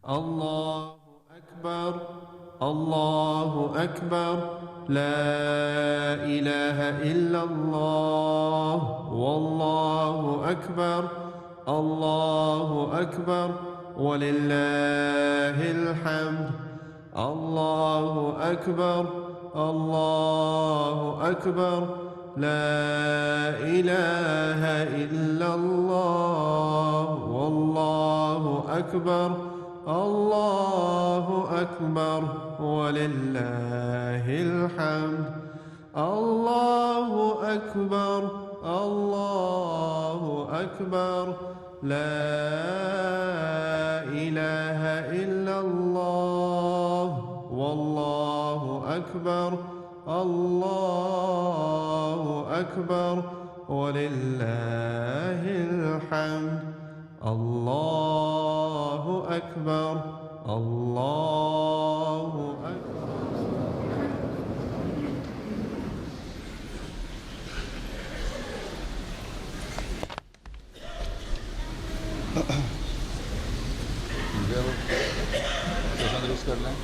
الله أكبر الله أكبر لا إله إلا الله والله أكبر الله أكبر ولله الحمد الله أكبر الله أكبر لا إله إلا الله والله أكبر الله أكبر ولله الحمد الله أكبر الله أكبر لا إله إلا الله والله أكبر الله أكبر ولله الحمد الله أكبر الله أكبر. दुरुस्त कर लें।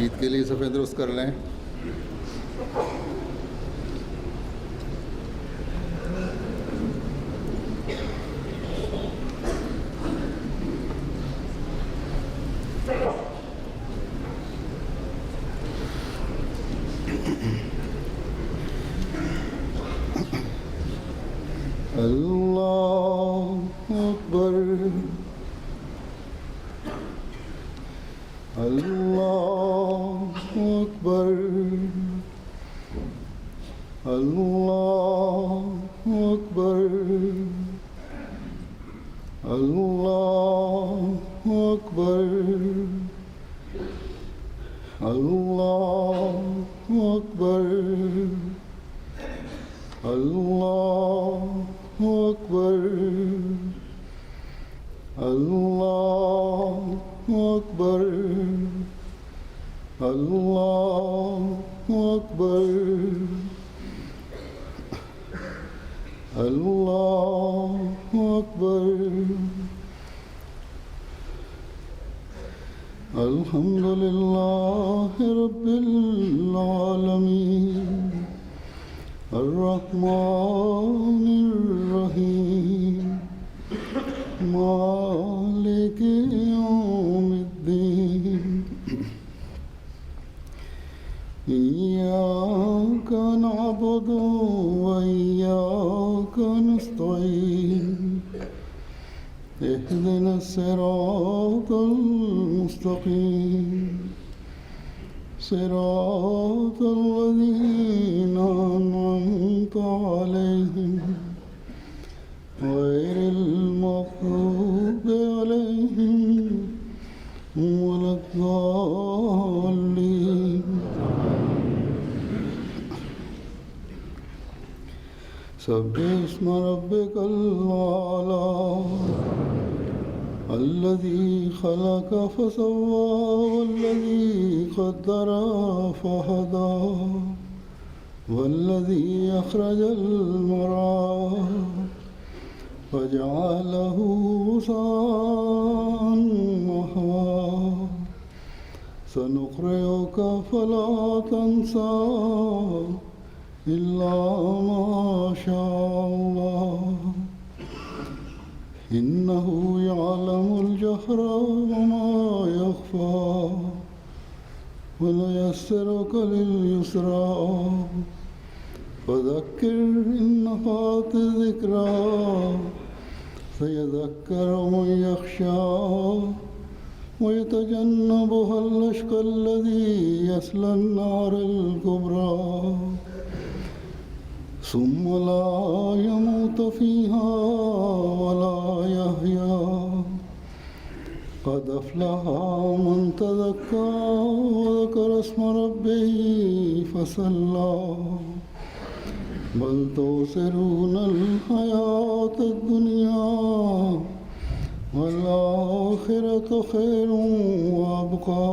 ईद के लिए सफ़ेद दुरुस्त कर लें। अल्लाह अकबर अल्लाह अकबर अल्लाह अकबर अल्लाह अकबर अल्लाह अकबर अल्लाह अकबर अल्लाह अकबर अल्लाह अकबर अल्लाह अकबर अल्हम्दुलिल्लाह रब्बिल आलमीन अर्रहमानिर्रहीम मालिकि यौमिद्दीन इय्याका नअबुदु व इय्याका नस्तईन इहदिनस सिरातल मुस्तकीम صراط الذين أنعمت عليهم غير المغضوب عليهم ولا الضالين سبح اسم ربك الأعلى الذي خلق فسوى والذي قدر فهدى والذي أخرج المرعى فجعله غثاء أحوى سنقرئك فلا تنسى إلا ما شاء الله إنه يعلم الجهر وما يخفى وليسرك لليسرى فذكر إن نفعت الذكرى سيذكر من يخشى ويتجنبها الأشقى الذي يصلى النار الكبرى ثم لا يموت فيها ولا يحيا قد أفلح من تزكى وذكر اسم ربه فصلى بل تؤثرون الحياة الدنيا والآخرة خير وأبقى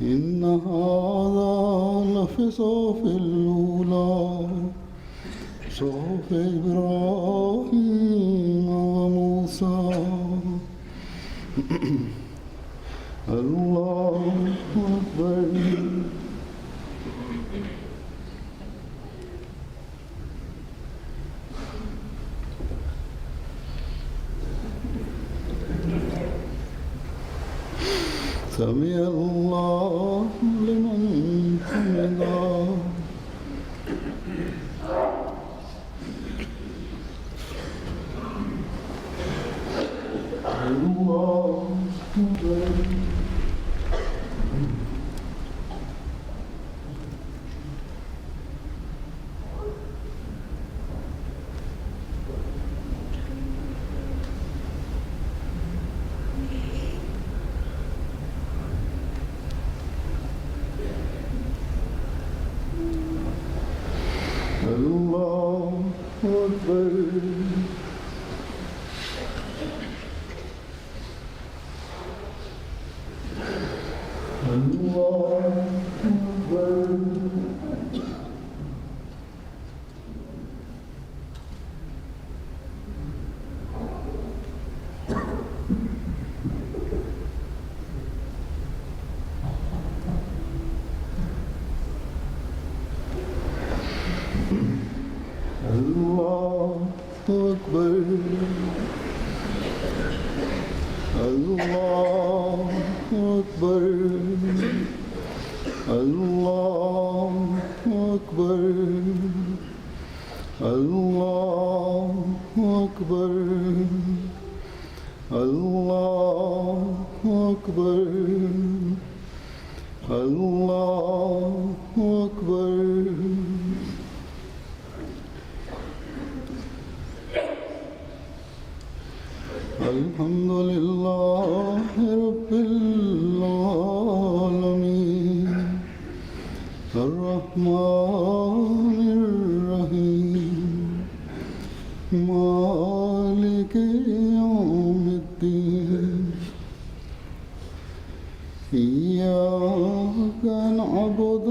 إن هذا لفي صحف الأولى صحف إبراهيم موسى الله أكبر سمع الله لمن حمده الله أكبر الله أكبر الله أكبر الله أكبر الله أكبر الله أكبر الله أكبر الله أكبر الله أكبر الحمد لله رب العالمين الرحمن الرحيم مالك يوم الدين إياك نعبد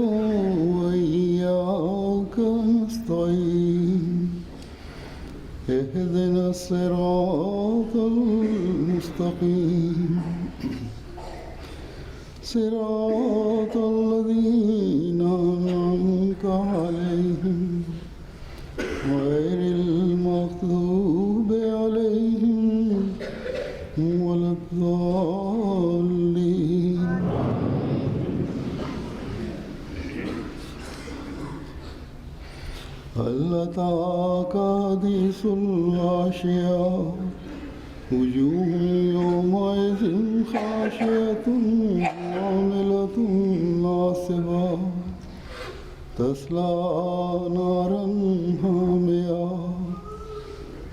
وإياك نستعين اهدنا الصراط المستقيم صراط الذين أنعمت عليهم غير المغضوب عليهم ولا الضالين هل أتاك حديث الغاشية وجوه يومئذ خاشعة عاملة ناصبة تصلى نارا حامية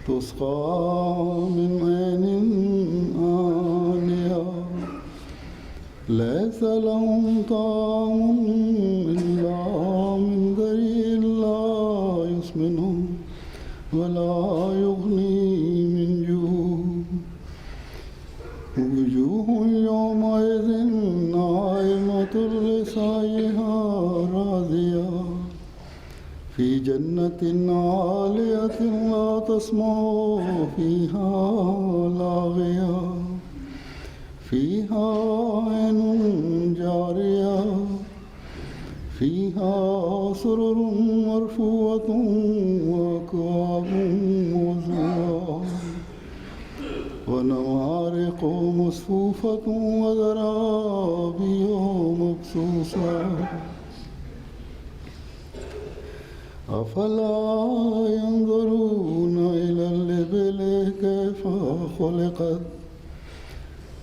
تسقى من عين آنية ليس لهم طعام إلا من ضريع لا يسمن ولا يغني من جوع وجوه يومئذ ناعمة لسعيها راضية في جنة عالية لا تسمع فيها لاغية فيها عين جارية فيها سرر مرفوعة وأكواب موضوعة ونمارق مصفوفة وزرابي مبثوثة أفلا ينظرون إلى الإبل كيف خلقت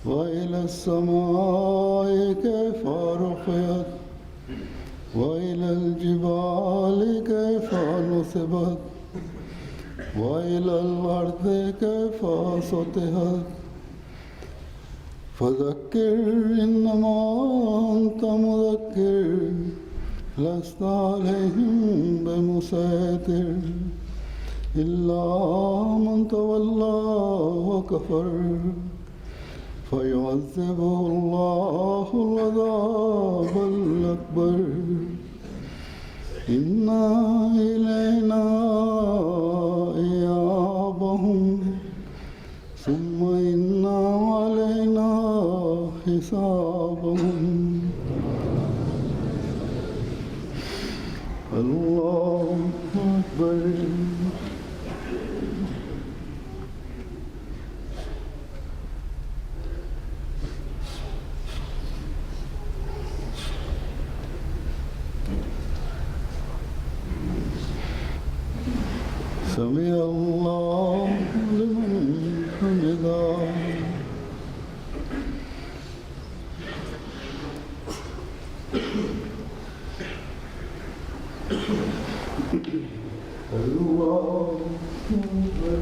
وإلى السماء كيف رفعت وإلى الجبال كيف نصبت وإلى الأرض كيف سطحت فذكر إنما أنت مذكر لست عليهم بمسيطر إلا من تولى وكفر فيعذبه الله العذاب الأكبر إن إلينا إيابهم ثم حسابهم الله أكبر سمع الله لمن حمده الله أكبر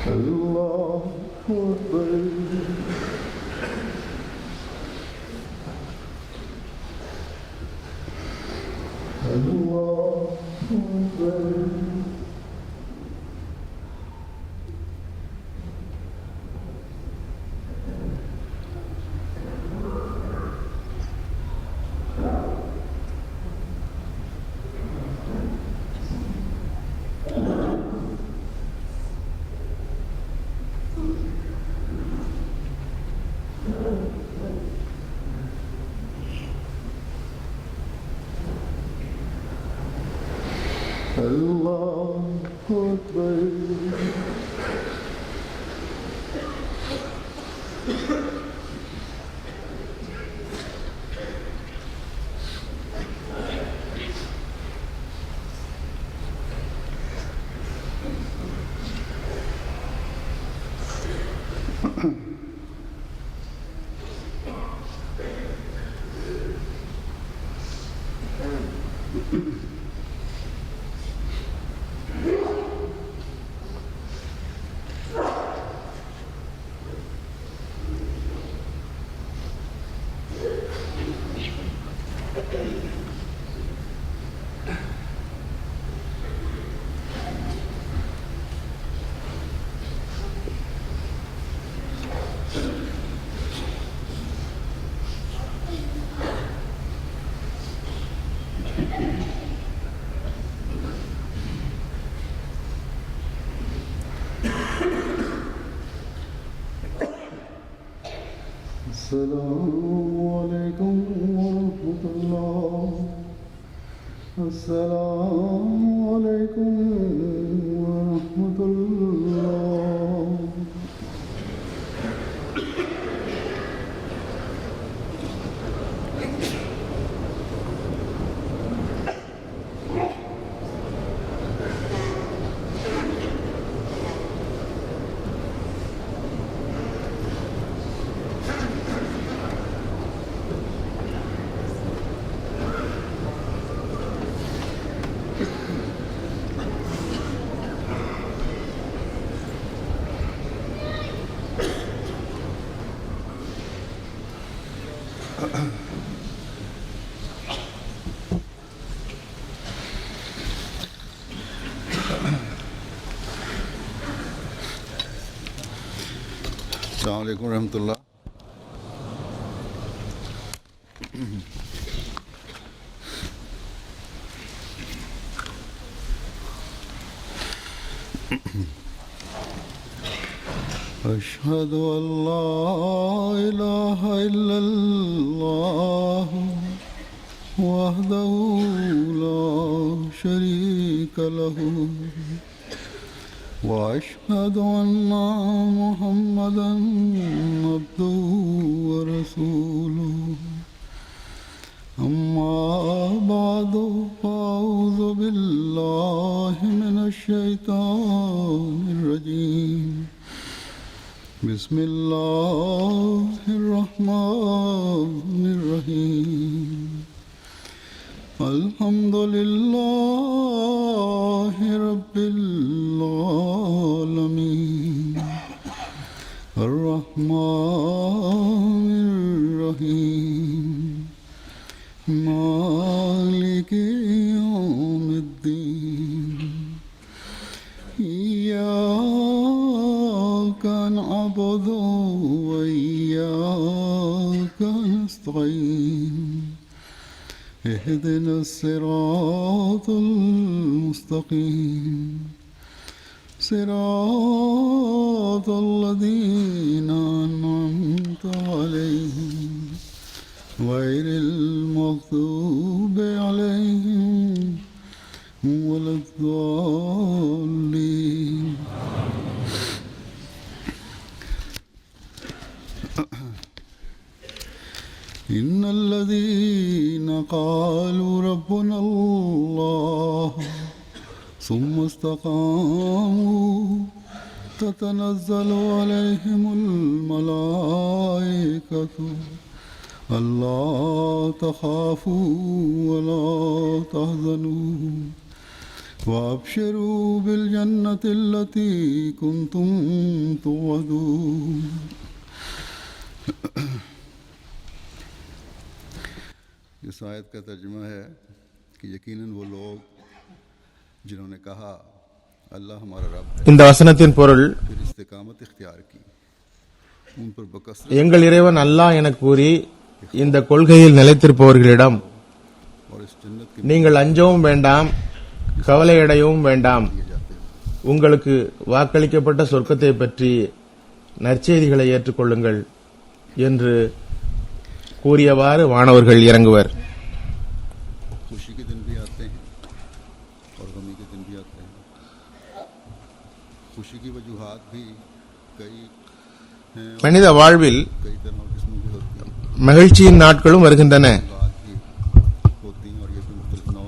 الله أكبر الله أكبر الله أكبر السلام عليكم ورحمة الله السلام عليكم ورحمة الله السلام عليكم ورحمة الله أشهد أن لا إله إلا الله وحده لا شريك له وأشهد أن محمدًا عبده ورسوله أما بعد فأعوذ بالله من الشيطان الرجيم بسم الله الرحمن الرحيم الحمد لله رب العالمين الرحمن الرحيم مالك يوم الدين إياك الصراط المستقيم صراط الذين أنعمت عليهم غير المغضوب عليهم ولا الضالين. إن الذين قالوا ربنا الله ثم استقاموا تتنزل عليهم الملائكة ألا تخافوا ولا تحزنوا وأبشروا بالجنة التي كنتم توعدون. इस आयत का तर्जुमा है कि यकीनन वो लोग जिन्होंने कहा अल्लाह हमारा रब है, இந்த வசனத்தின் பொருள், फिर इस्तिकामत इख्तियार की, उन पर बकसरत எங்கள் இறைவன் அல்லாஹ் என கூறி இந்த கொள்கையில் நிலைத்திருப்பவர்களிடம் और इस जन्नत के நீங்கள் அஞ்சவும் வேண்டாம், கவலையடையவும் வேண்டாம், लिए जाते हैं. உங்களுக்கு வாக்களிக்கப்பட்ட சொர்க்கத்தை பற்றி நற்செய்திகளை ஏற்றுக்கொள்ளுங்கள் என்று கூறியவாறு வானவர்கள் இறங்குவர். खुशी के दिन भी आते हैं और गमी के दिन भी आते हैं. खुशी की वजूहात भी कई हैं और மனித வாழ்வில் कई तरह और किस्मों की होती हैं. மகிழ்ச்சியின் நாட்களும் வருகின்றன, बात भी होती हैं और ये भी मुख्तलिफ नौ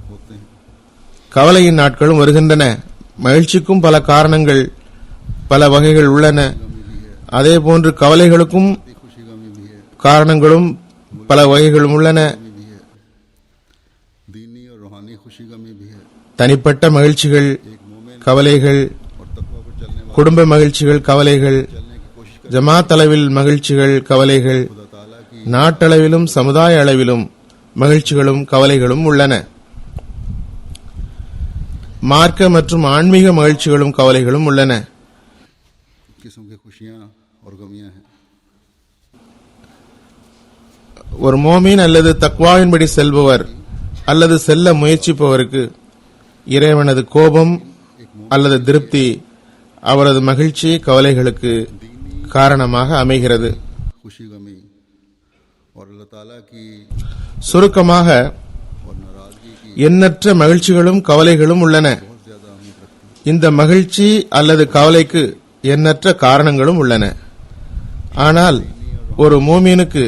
होते हैं. கவலையின் நாட்களும் வருகின்றன. மகிழ்ச்சிக்கும் பல காரணங்கள், பல வகைகள் உள்ளன. गमी भी है, அதே போன்று கவலைகளுக்கும் खुशी गमी भी है, காரணங்களும் பல வகைகளும் உள்ளன. गमी भी है. दीनी और रूहानी खुशी गमी भी है. தனிப்பட்ட மகிழ்ச்சிகள், एक मोमिन கவலைகள், और तकवा पर चलने वाले குடும்ப மகிழ்ச்சிகள், கவலைகள், चलने की कोशिश कर ஜமாத் அளவில் மகிழ்ச்சிகள், கவலைகள், खुदा ताला की நாட்டளவிலும் சமுதாய அளவிலும் மகிழ்ச்சிகளும் கவலைகளும் உள்ளன. மார்க்க மற்றும் ஆன்மீக மகிழ்ச்சிகளும் கவலைகளும் உள்ளன. किस्म की खुशियां और गमियां हैं. ஒரு மோமீன் அல்லது தக்வாவின்படி செல்பவர் அல்லது செல்ல முயற்சிப்பவருக்கு இறைவனது கோபம் அல்லது திருப்தி அவரது மகிழ்ச்சி கவலைகளுக்கு காரணமாக அமைகிறது. खुशी गमी और अल्लाह ताला की சுருக்கமாக और नाराजगी की எண்ணற்ற மகிழ்ச்சிகளும் கவலைகளும் உள்ளன. बहुत ज्यादा अहमियत रखती है. இந்த மகிழ்ச்சி அல்லது கவலைக்கு எண்ணற்ற காரணங்களும் உள்ளன. ஆனால் ஒரு மோமீனுக்கு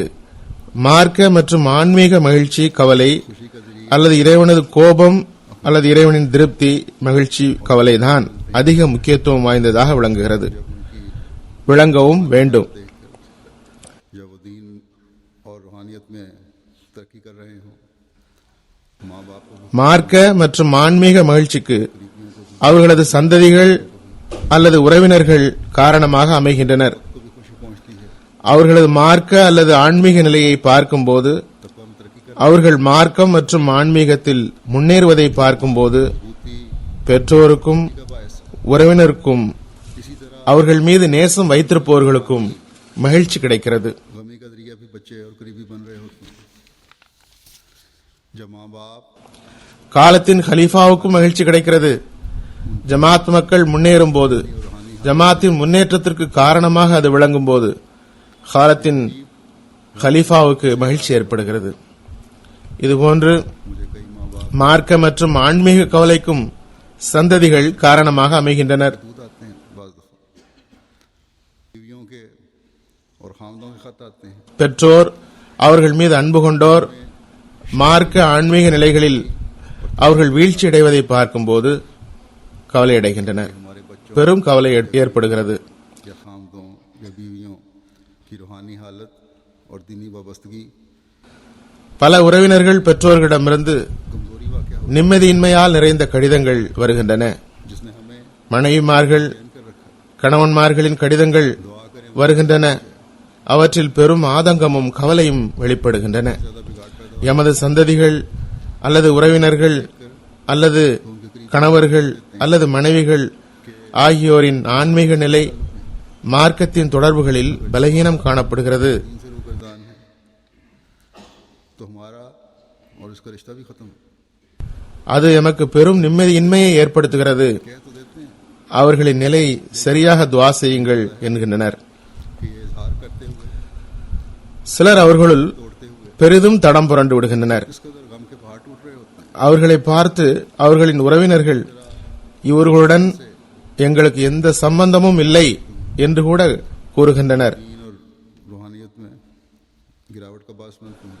மார்க்க மற்றும் ஆன்மீக மகிழ்ச்சி, கவலை खुशी का जरिए அல்லது இறைவனது கோபம் அல்லது இறைவனின் திருப்தி, மகிழ்ச்சி, கவலைதான் அதிக முக்கியத்துவம் வாய்ந்ததாக விளங்குகிறது, जब उनकी விளங்கவும் வேண்டும். जब वो दीन और रूहानियत में तरक्की कर रहे हों, माँ बाप को भी மார்க்க மற்றும் ஆன்மீக மகிழ்ச்சிக்கு அவர்களது சந்ததிகள் அல்லது உறவினர்கள் காரணமாக அமைகின்றனர். भी खुशी पहुंचती है. அவர்களது மார்க்க அல்லது ஆன்மீக நிலையை பார்க்கும்போது, तकवा में तरक्की कर அவர்கள் மார்க்கம் மற்றும் ஆன்மீகத்தில் முன்னேறுவதை பார்க்கும்போது बूती பெற்றோருக்கும் का बायस உறவினருக்கும் इसी तरह அவர்கள் மீது நேசம் வைத்திருப்பவர்களுக்கும் மகிழ்ச்சி கிடைக்கிறது. गमी का जरिया भी बच्चे और करीबी बन रहे होते हैं. जब माँ बाप காலத்தின் खलीफाவுக்கும் மகிழ்ச்சி கிடைக்கிறது. ஜமாத் மக்கள் முன்னேறும் போது, ஜமாத்தின் முன்னேற்றத்திற்கு காரணமாக அது விளங்கும் போது காலத்தின் खलीफाவுக்கு மகிழ்ச்சி ஏற்படுகிறது. இதுபோன்று मुझे कई माँ बाप மார்க்க மற்றும் ஆன்மீக கவலைக்கும் சந்ததிகள் காரணமாக அமைகின்றனர். दूध आते हैं, बाज़ दफ़ा बीवियों के और खामदों के खत आते हैं. பெற்றோர் அவர்கள் மீது அன்பு கொண்டோர் மார்க்க ஆன்மீக நிலைகளில் அவர்கள் வீழ்ச்சி அடைவதை பார்க்கும்போது கவலை அடைகின்றனர். हमारे बच्चों பெரும் கவலை ஏற்படுகிறது. या खामदों या बीवियों की रूहानी हालत और दीनी वाबस्तगी பல உறவினர்கள் பெற்றோர்களிடமிருந்து कमजोरी वाक़या हो, நிம்மதியின்மையால் நிறைந்த கடிதங்கள் வருகின்றன. जिसने हमें மனைவிமார்கள், चैन कर रखा. கணவன்மார்களின் கடிதங்கள் दुआ करें வருகின்றன. அவற்றில் பெரும் ஆதங்கமும் கவலையும் வெளிப்படுகின்றன. ज़्यादा बिगाड़ पैदा எமது சந்ததிகள் அல்லது உறவினர்கள் அல்லது கணவர்கள் அல்லது மனைவிகள் ஆகியோரின் ஆன்மீக நிலை மார்க்கத்தின் தொடர்புகளில் பலகீனம் காணப்படுகிறது. दीन से रूबरदान है, तो हमारा और इस उसका रिश्ता भी खत्म। அது எமக்கு பெரும் நிம்மதியின்மையை ஏற்படுத்துகிறது. कह तो देते हैं அவர்களின் நிலை சரியாக துஆ செய்யுங்கள் என்கின்றனர். कि ये इजहार करते हुए சிலர் அவர்களுள் तोड़ते हुए பெரிதும் தடம் புரண்டு விடுகின்றனர். इस कदर गम के पहाड़ टूट रहे होते हैं। அவர்களை பார்த்து அவர்களின் உறவினர்கள் இவர்களுடன் எங்களுக்கு எந்த சம்பந்தமும் இல்லை என்று கூட கூறுகின்றனர். दीन और रूहानियत में गिरावट का बास बनते हैं।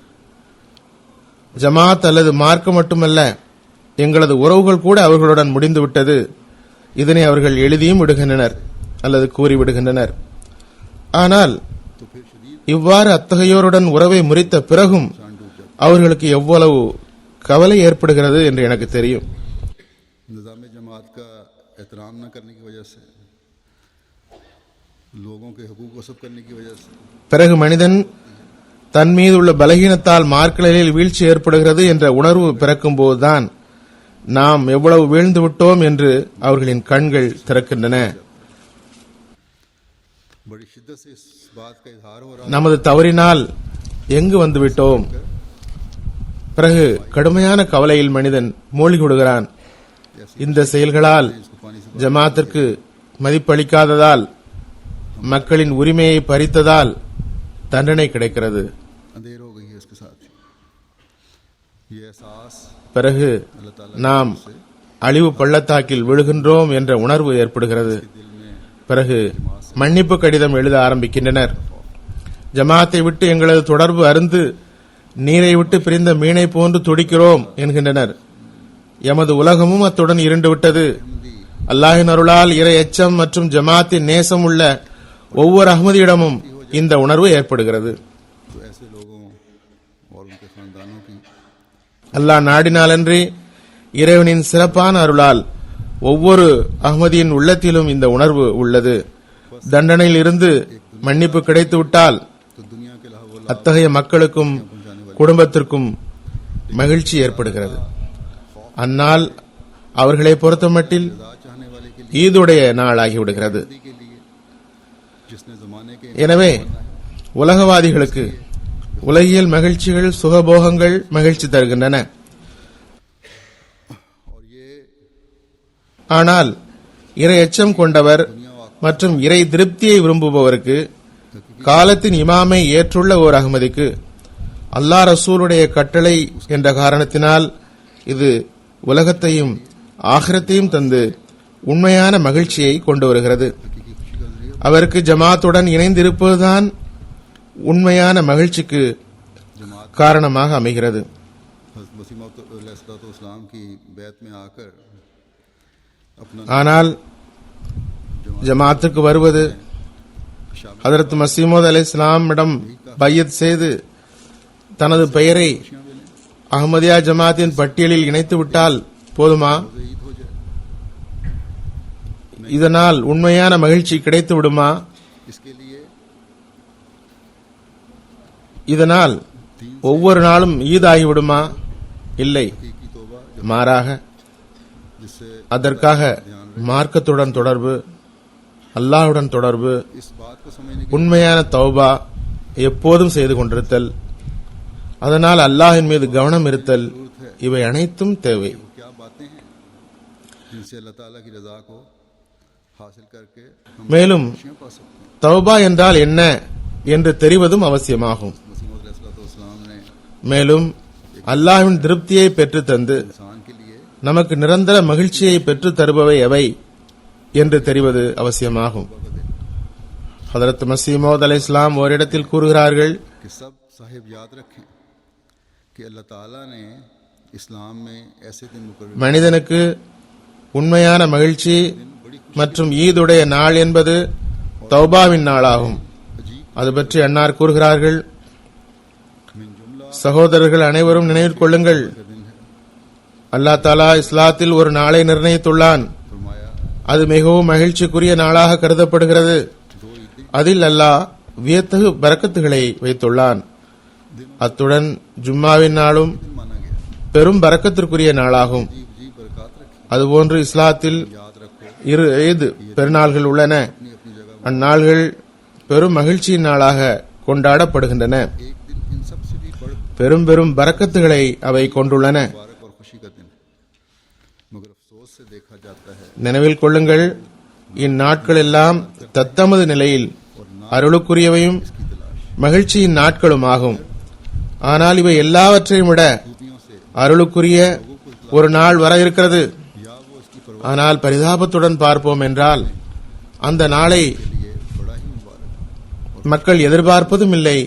ஜமாத் அல்லது மார்க்கம் மட்டுமல்ல, எங்களது உறவுகள் கூட அவர்களுடன் முடிந்துவிட்டது. இதனை அவர்கள் எழுதியும் விடுகின்றனர் அல்லது கூறிவிடுகின்றனர். ஆனால் तो फिर शदीद இவ்வாறு அத்தகையோருடன் உறவை முறித்த பிறகும் जान डूब जाती அவர்களுக்கு எவ்வளவு கவலை ஏற்படுகிறது என்று எனக்கு தெரியும். निज़ाम जमात का एहतराम न करने की वजह से, लोगों के हकूक वसब करने की वजह से பிறகு மனிதன் தன் மீது உள்ள பலகீனத்தால் மார்க்கலில் வீழ்ச்சி ஏற்படுகிறது என்ற உணர்வு பிறக்கும் போதுதான் நாம் எவ்வளவு வீழ்ந்து விட்டோம் என்று அவர்களின் கண்கள் திறக்கின்றன. बड़ी शिद्दत से इस बात का इजहार हो रहा நமது தவறினால் எங்கு வந்துவிட்டோம். பிறகு கடுமையான கவலையில் மனிதன் மூழ்கி விடுகிறான். இந்த செயல்களால் इसको पानी से ஜமாத்திற்கு மதிப்பளிக்காததால், மக்களின் உரிமையை பறித்ததால் தண்டனை கிடைக்கிறது. अंधेर हो गई है इसके साथ। ये एहसास பிறகு अल्लाह ताला நாம் அழிவு பள்ளத்தாக்கில் விழுகின்றோம் என்ற உணர்வு ஏற்படுகிறது. दिल में பிறகு மன்னிப்பு கடிதம் எழுத ஆரம்பிக்கின்றனர். ஜமாத்தை விட்டு எங்களது தொடர்பு அருந்து நீரை விட்டு பிரிந்த மீனை போன்று துடிக்கிறோம் என்கின்றனர். எமது உலகமும் அத்துடன் இருண்டு விட்டது. அல்லாஹின் அருளால் இறை எச்சம் மற்றும் ஜமாத்தின் நேசம் உள்ள ஒவ்வொரு அஹ்மதியிடமும் இந்த உணர்வு ஏற்படுகிறது. तो ऐसे लोगों और उनके खानदानों की அல்லாஹ் நாடினாலன்றி இறைவனின் சிறப்பான அருளால் ஒவ்வொரு அஹ்மதியின் உள்ளத்திலும் இந்த உணர்வு உள்ளது. தண்டனையில் இருந்து மன்னிப்பு கிடைத்துவிட்டால் तो दुनिया के अलावा वो அத்தகைய மக்களுக்கும் குடும்பத்திற்கும் மகிழ்ச்சி ஏற்படுகிறது. அந்நாள் அவர்களை பொறுத்தமட்டில் रजा चाहने वाले के ஈதுடைய நாளாகிவிடுகிறது. लिए के लिए जिसने जमाने के எனவே உலகவாதிகளுக்கு உலகியல் மகிழ்ச்சிகள் சுகபோகங்கள் மகிழ்ச்சி தருகின்றன. और ये ஆனால் இறை எச்சம் கொண்டவர் மற்றும் இறை திருப்தியை விரும்புபவருக்கு, காலத்தின் இமாமை ஏற்றுள்ள ஓர் அகமதிக்கு அல்லாஹ் ரசூலுடைய கட்டளை என்ற காரணத்தினால் இது உலகத்தையும் ஆகிரத்தையும் தந்து உண்மையான மகிழ்ச்சியை கொண்டு வருகிறது. हकीकी खुशी का जरिया அவருக்கு ஜமாத்துடன் இணைந்திருப்பதுதான் உண்மையான மகிழ்ச்சிக்கு காரணமாக அமைகிறது. हज़रत मसीह मौद अलैहिस्सलाम की बैत में आकर अपना ஆனால் ஜமாத்துக்கு வருவது, ஹதரத் மசீமோத் அலைஹிஸ்ஸலாமிடம் பையத் செய்து தனது பெயரை அஹ்மதியா ஜமாத்தின் பட்டியலில் இணைத்து விட்டால் போதுமா? ईद हो जाए, இதனால் உண்மையான மகிழ்ச்சி கிடைத்து விடுமா? इसके लिए இதனால் ஒவ்வொரு நாளும் ஈதாகிவிடுமா? இல்லை, हकीकी तौबा மாறாக जिससे அதற்காக மார்க்கத்துடன் தொடர்பு, அல்லாஹ்வுடன் தொடர்பு, इस बात को समझने की உண்மையான தௌபா எப்போதும் செய்து கொண்டிருத்தல், அதனால் அல்லாஹ்வின் மீது கவனம் இருத்தல், இவை அனைத்தும் தேவை. वो क्या बातें हैं जिनसे अल्लाह ताला की रजा को हासिल करके हम மேலும் खुशियां पा सकते हैं। தௌபா என்றால் என்ன என்று தெரிவதும் அவசியமாகும். मसीह मौद अलैहिस्सलाम ने மேலும் அல்லாஹ்வின் திருப்தியை பெற்று தந்து इंसान के लिए நமக்கு நிரந்தர மகிழ்ச்சியை பெற்று தருபவை எவை என்று தெரிவது அவசியமாகும். ஹதரத் மஸீஹ் மவ்ஊத் அலைஹிஸ்ஸலாம் ஓரிடத்தில் கூறுகிறார்கள், कि सब साहिब याद रखें कि अल्लाह ताला ने इस्लाम में ऐसे दिन मुकर्रर மனிதனுக்கு உண்மையான மகிழ்ச்சி மற்றும் ஈதுடைய நாள் என்பது தௌபாவின் நாளாகும். अजीब அது பற்றி அன்னார் கூறுகிறார்கள், मिन जुमला சகோதரர்கள் அனைவரும் நினைவில் கொள்ளுங்கள், का दिन है। அல்லாஹ் தாலா இஸ்லாத்தில் ஒரு நாளை நிர்ணயித்துள்ளான். फरमाया அது மிகவும் மகிழ்ச்சிக்குரிய நாளாக கருதப்படுகிறது. दो ईदें அதில் அல்லாஹ் வியத்தகு பரக்கத்துகளை வைத்துள்ளான். அத்துடன் ஜும்மாவின் நாளும் दिन माना गया। பெரும் பரக்கத்திற்குரிய நாளாகும். अजीब अजीब बरकत रखी, அதுபோன்று இஸ்லாத்தில் याद रखो இரு ஈத் பெருநாள்கள் உள்ளன. अपनी अपनी जगह அந்நாள்கள் பெரும் மகிழ்ச்சியின் நாளாக கொண்டாடப்படுகின்றன. एक दिन इन सब से भी बढ़ பெரும் பெரும் பரக்கத்துகளை அவை கொண்டுள்ளன. मुबारक और खुशी का दिन है, मगर अफसोस से देखा जाता है நினைவில் கொள்ளுங்கள், இந்நாட்கள் எல்லாம் தத்தமது நிலையில் அருளுக்குரியவையும் மகிழ்ச்சியின் நாட்களும் ஆகும். ஆனால் இவை எல்லாவற்றையும் விட அருளுக்குரிய ஒரு நாள் வர இருக்கிறது. ஆனால் பரிதாபத்துடன் பார்ப்போம் என்றால் அந்த நாளை மக்கள் எதிர்பார்ப்பதும் இல்லை,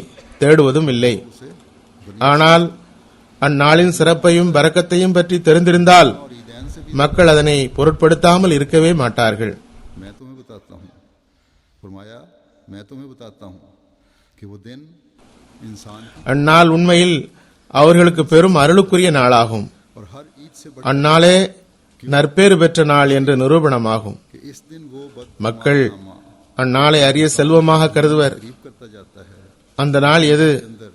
தேடுவதும் இல்லை. ஆனால் அந்நாளின் சிறப்பையும் பரக்கத்தையும் பற்றி தெரிந்திருந்தால் மக்கள் அதனை பொருட்படுத்தாமல் இருக்கவே மாட்டார்கள். मैं तुम्हें बताता हूँ, फरमाया मैं तुम्हें बताता हूँ कि वो दिन इंसान की அந்நாள் உண்மையில் அவர்களுக்கு பெரும் அருளுக்குரிய நாளாகும். और हर ईद से बड़ा அந்நாளே நற்பேறு பெற்ற நாள் என்று நிரூபணமாகும். कि इस दिन वो बद மக்கள் அந்நாளை அரிய செல்வமாக கருதுவர். करीब करता जाता है, அந்த நாள் எது? अंदर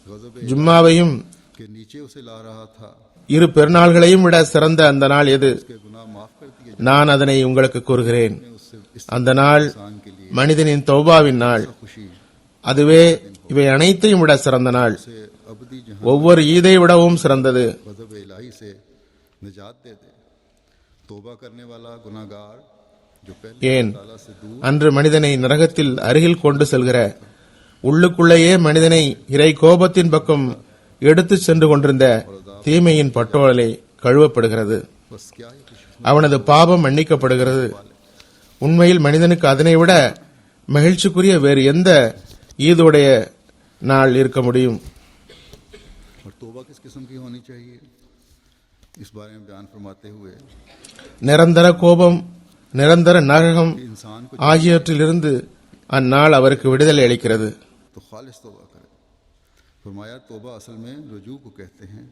गजब ஜும்மாவையும் के नीचे उसे ला रहा था, இரு பெருநாள்களையும் விட சிறந்த அந்த நாள் எது? उसके गुनाह माफ कर दिए, நான் அதனை உங்களுக்கு கூறுகிறேன். उससे इस அந்த நாள் इंसान के लिए மனிதனின் தௌபாவின் நாள். खुशी அதுவே இவை அனைத்தையும் விட சிறந்த நாள். से अबदी जहां ஒவ்வொரு ஈதை விடவும் சிறந்தது. गजब इलाही से निजात दे दे। तौबा करने वाला गुनाहगार जो पहले ஏன் ताला से दूर அன்று மனிதனை நரகத்தில் அருகில் கொண்டு செல்கிற உள்ளுக்குள்ளேயே மனிதனை இறை கோபத்தின் பக்கம் எடுத்துச் சென்று கொண்டிருந்த தீமையின் பட்டோலை கழுவப்படுகிறது. बस क्या ही खुशी அவனது பாவம் மன்னிக்கப்படுகிறது. உண்மையில் மனிதனுக்கு அதனை விட மகிழ்ச்சிக்குரிய வேறு எந்த ஈதுடைய நாள் இருக்க முடியும்? और तौबा किस किस्म की होनी चाहिए, इस बारे में बयान फरमाते हुए நிரந்தர கோபம், நிரந்தர நரகம் इंसान को ஆகியவற்றிலிருந்து அந்நாள் அவருக்கு விடுதலை அளிக்கிறது. तो खालिस तौबा करे। फरमाया तौबा असल में रुजू को कहते हैं,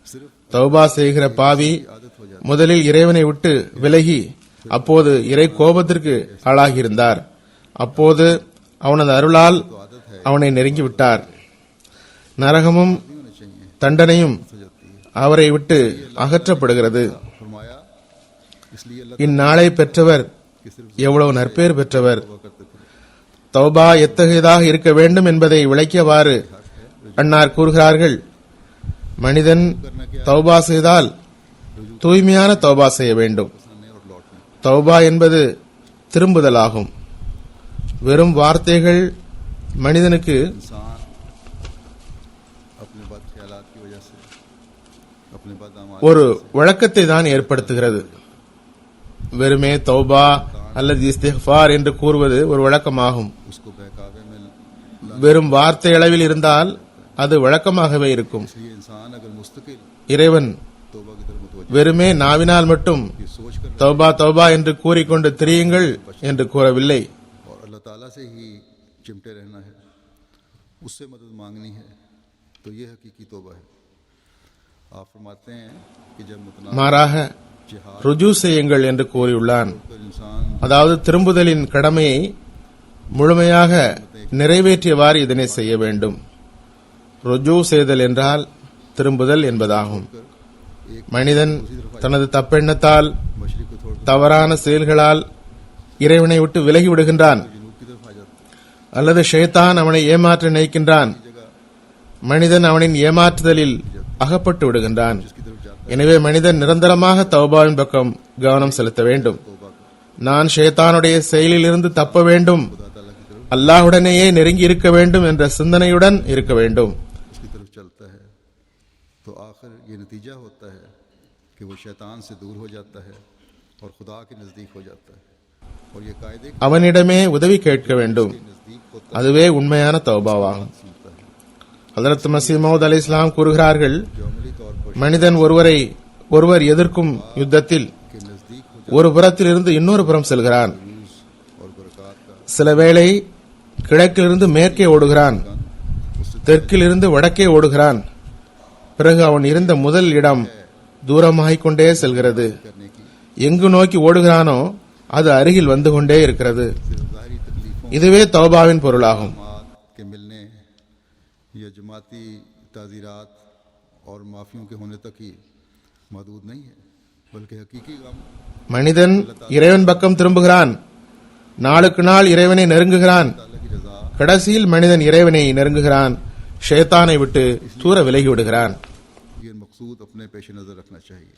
सिर्फ தௌபா செய்கிற பாவி आदत हो जाती முதலில் இறைவனை விட்டு விலகி அப்போது இறை கோபத்திற்கு ஆளாகியிருந்தார். அப்போது அவனது அருளால் அவனை நெருங்கிவிட்டார். நரகமும் नहीं होनी चाहिए தண்டனையும் हो जाती है। அவரை விட்டு அகற்றப்படுகிறது. फरमाया इसलिए अल्लाह இந்நாளை பெற்றவர் की सिर्फ எவ்வளவு நற்பேறு பெற்றவர். तौबा करते थे। தௌபா எத்தகையதாக இருக்க வேண்டும் என்பதை விளக்கியவாறு அன்னார் கூறுகிறார்கள், மனிதன் தௌபா செய்தால் தூய்மையான தௌபா செய்ய வேண்டும். पसंदने और लौटने தௌபா என்பது திரும்புதலாகும். வெறும் வார்த்தைகள் மனிதனுக்கு इंसान अपने बद ख्यालात की वजह से अपने बद अमाल ஒரு வழக்கத்தை தான் ஏற்படுத்துகிறது. வெறுமே தௌபா அல்லது இஸ்திக்ஃபார் என்று கூறுவது ஒரு வழக்கமாகும். उसको बहकावे में வெறும் வார்த்தை அளவில் இருந்தால் அது வழக்கமாகவே இருக்கும். इसलिए इंसान अगर मुस्तकिल இறைவன் तौबा की तरफ मुतवज्जह வெறுமே நாவினால் மட்டும் ये सोच कर தௌபா தௌபா என்று கூறிக்கொண்டு திரியுங்கள் என்று கூறவில்லை. और अल्लाह ताला से ही चिमटे रहना है, उससे मदद मांगनी है, तो ये हकीकी तौबा है। आप फरमाते हैं कि जब मुतना மாறாக जिहाद ருஜூ செய்யுங்கள் என்று கூறியுள்ளான். कर इंसान அதாவது திரும்புதலின் கடமையை முழுமையாக நிறைவேற்றியவாறு இதனை செய்ய வேண்டும். ருஜூ செய்தல் என்றால் திரும்புதல் என்பதாகும். மனிதன் தனது தப்பெண்ணத்தால் मशरिक को छोड़कर தவறான செயல்களால் இறைவனை விட்டு விலகி விடுகின்றான், जनूब की तरफ आ जाता है। அல்லது ஷைத்தான் அவனை ஏமாற்ற நினைக்கின்றான். மனிதன் அவனின் ஏமாற்றுதலில் அகப்பட்டு விடுகின்றான். जिसकी तरफ जाता எனவே மனிதன் நிரந்தரமாக தௌபாவின் பக்கம் கவனம் செலுத்த வேண்டும். है तौबा का நான் ஷைத்தானுடைய செயலிலிருந்து தப்ப வேண்டும், खुदा ताला की तरफ அல்லாஹ்வுடனேயே நெருங்கி இருக்க வேண்டும் என்ற சிந்தனையுடன் இருக்க வேண்டும். उसकी तरफ चलता है तो आखिर ये नतीजा होता है कि वो शैतान से दूर हो जाता है और खुदा के नज़दीक हो जाता है। और ये कायदे के அவனிடமே உதவி கேட்க வேண்டும். नज़दीक होता அதுவே உண்மையான தௌபாவாகும். सुनता है, ஹஜ்ரத் மஸீஹ் மவ்ஊத் அலைஹிஸ்ஸலாம் கூறுகிறார்கள், जो अमली तौर पर மனிதன் ஒருவர் எதிர்க்கும் யுத்தத்தில் के नज़दीक हो ஒரு புறத்திலிருந்து இன்னொரு புறம் செல்கிறான். जाऊज और बरक़ात का சில வேளை கிழக்கிலிருந்து மேற்கே ஓடுகிறான், उससे தெற்கிலிருந்து வடக்கே ஓடுகிறான். பிறகு அவன் இருந்த முதல் இடம் தூரமாகிக் கொண்டே செல்கிறது. करने की எங்கு நோக்கி ஓடுகிறானோ அது அருகில் வந்து கொண்டே இருக்கிறது. सिर्फ ज़ाहिरी तकलीफों இதுவே தௌபாவின் பொருளாகும். मात के मिलने या जमाती ताज़ीरात और माफियों के होने तक ही महदूद नहीं है, बल्कि हकीकी गम மனிதன் இறைவன் பக்கம் திரும்புகிறான், நாளுக்கு நாள் இறைவனை நெருங்குகிறான். ताला की रज़ा கடைசியில் மனிதன் இறைவனை நெருங்குகிறான். ஷேத்தானை விட்டு தூர விலகி விடுகிறான். ये मकसूद अपने पेश नज़र रखना चाहिए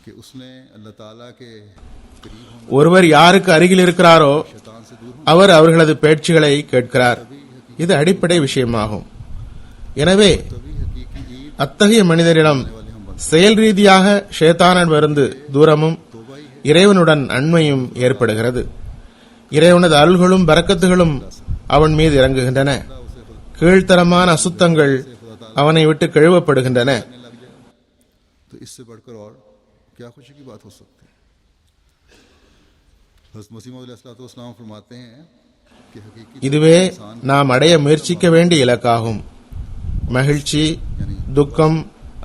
कि उसने अल्लाह ताला के करीब होने ஒருவர் யாருக்கு அருகில் இருக்கிறாரோ शैतान से दूर அவர் அவர்களது பேச்சுகளை கேட்கிறார். இது அடிப்படை விஷயமாகும். எனவே तभी हकीकी ईद அத்தகைய மனிதரிடம் செயல் ரீதியாக ஷேத்தானிடமிருந்து தூரமும் இறைவனுடன் அண்மையும் ஏற்படுகிறது. இறைவனது அருள்களும் பரக்கத்துகளும் அவன் மீது இறங்குகின்றன. கீழ்த்தரமான அசுத்தங்கள் அவனை விட்டு கழுவப்படுகின்றன. तो इससे बढ़कर और क्या खुशी की बात हो सकती है. हज़रत मसीह मौद अलैहिस्सलाम फरमाते हैं कि हकीकी இதுவே நாம் அடைய முயற்சிக்க வேண்டிய இலக்காகும். மகிழ்ச்சி, துக்கம்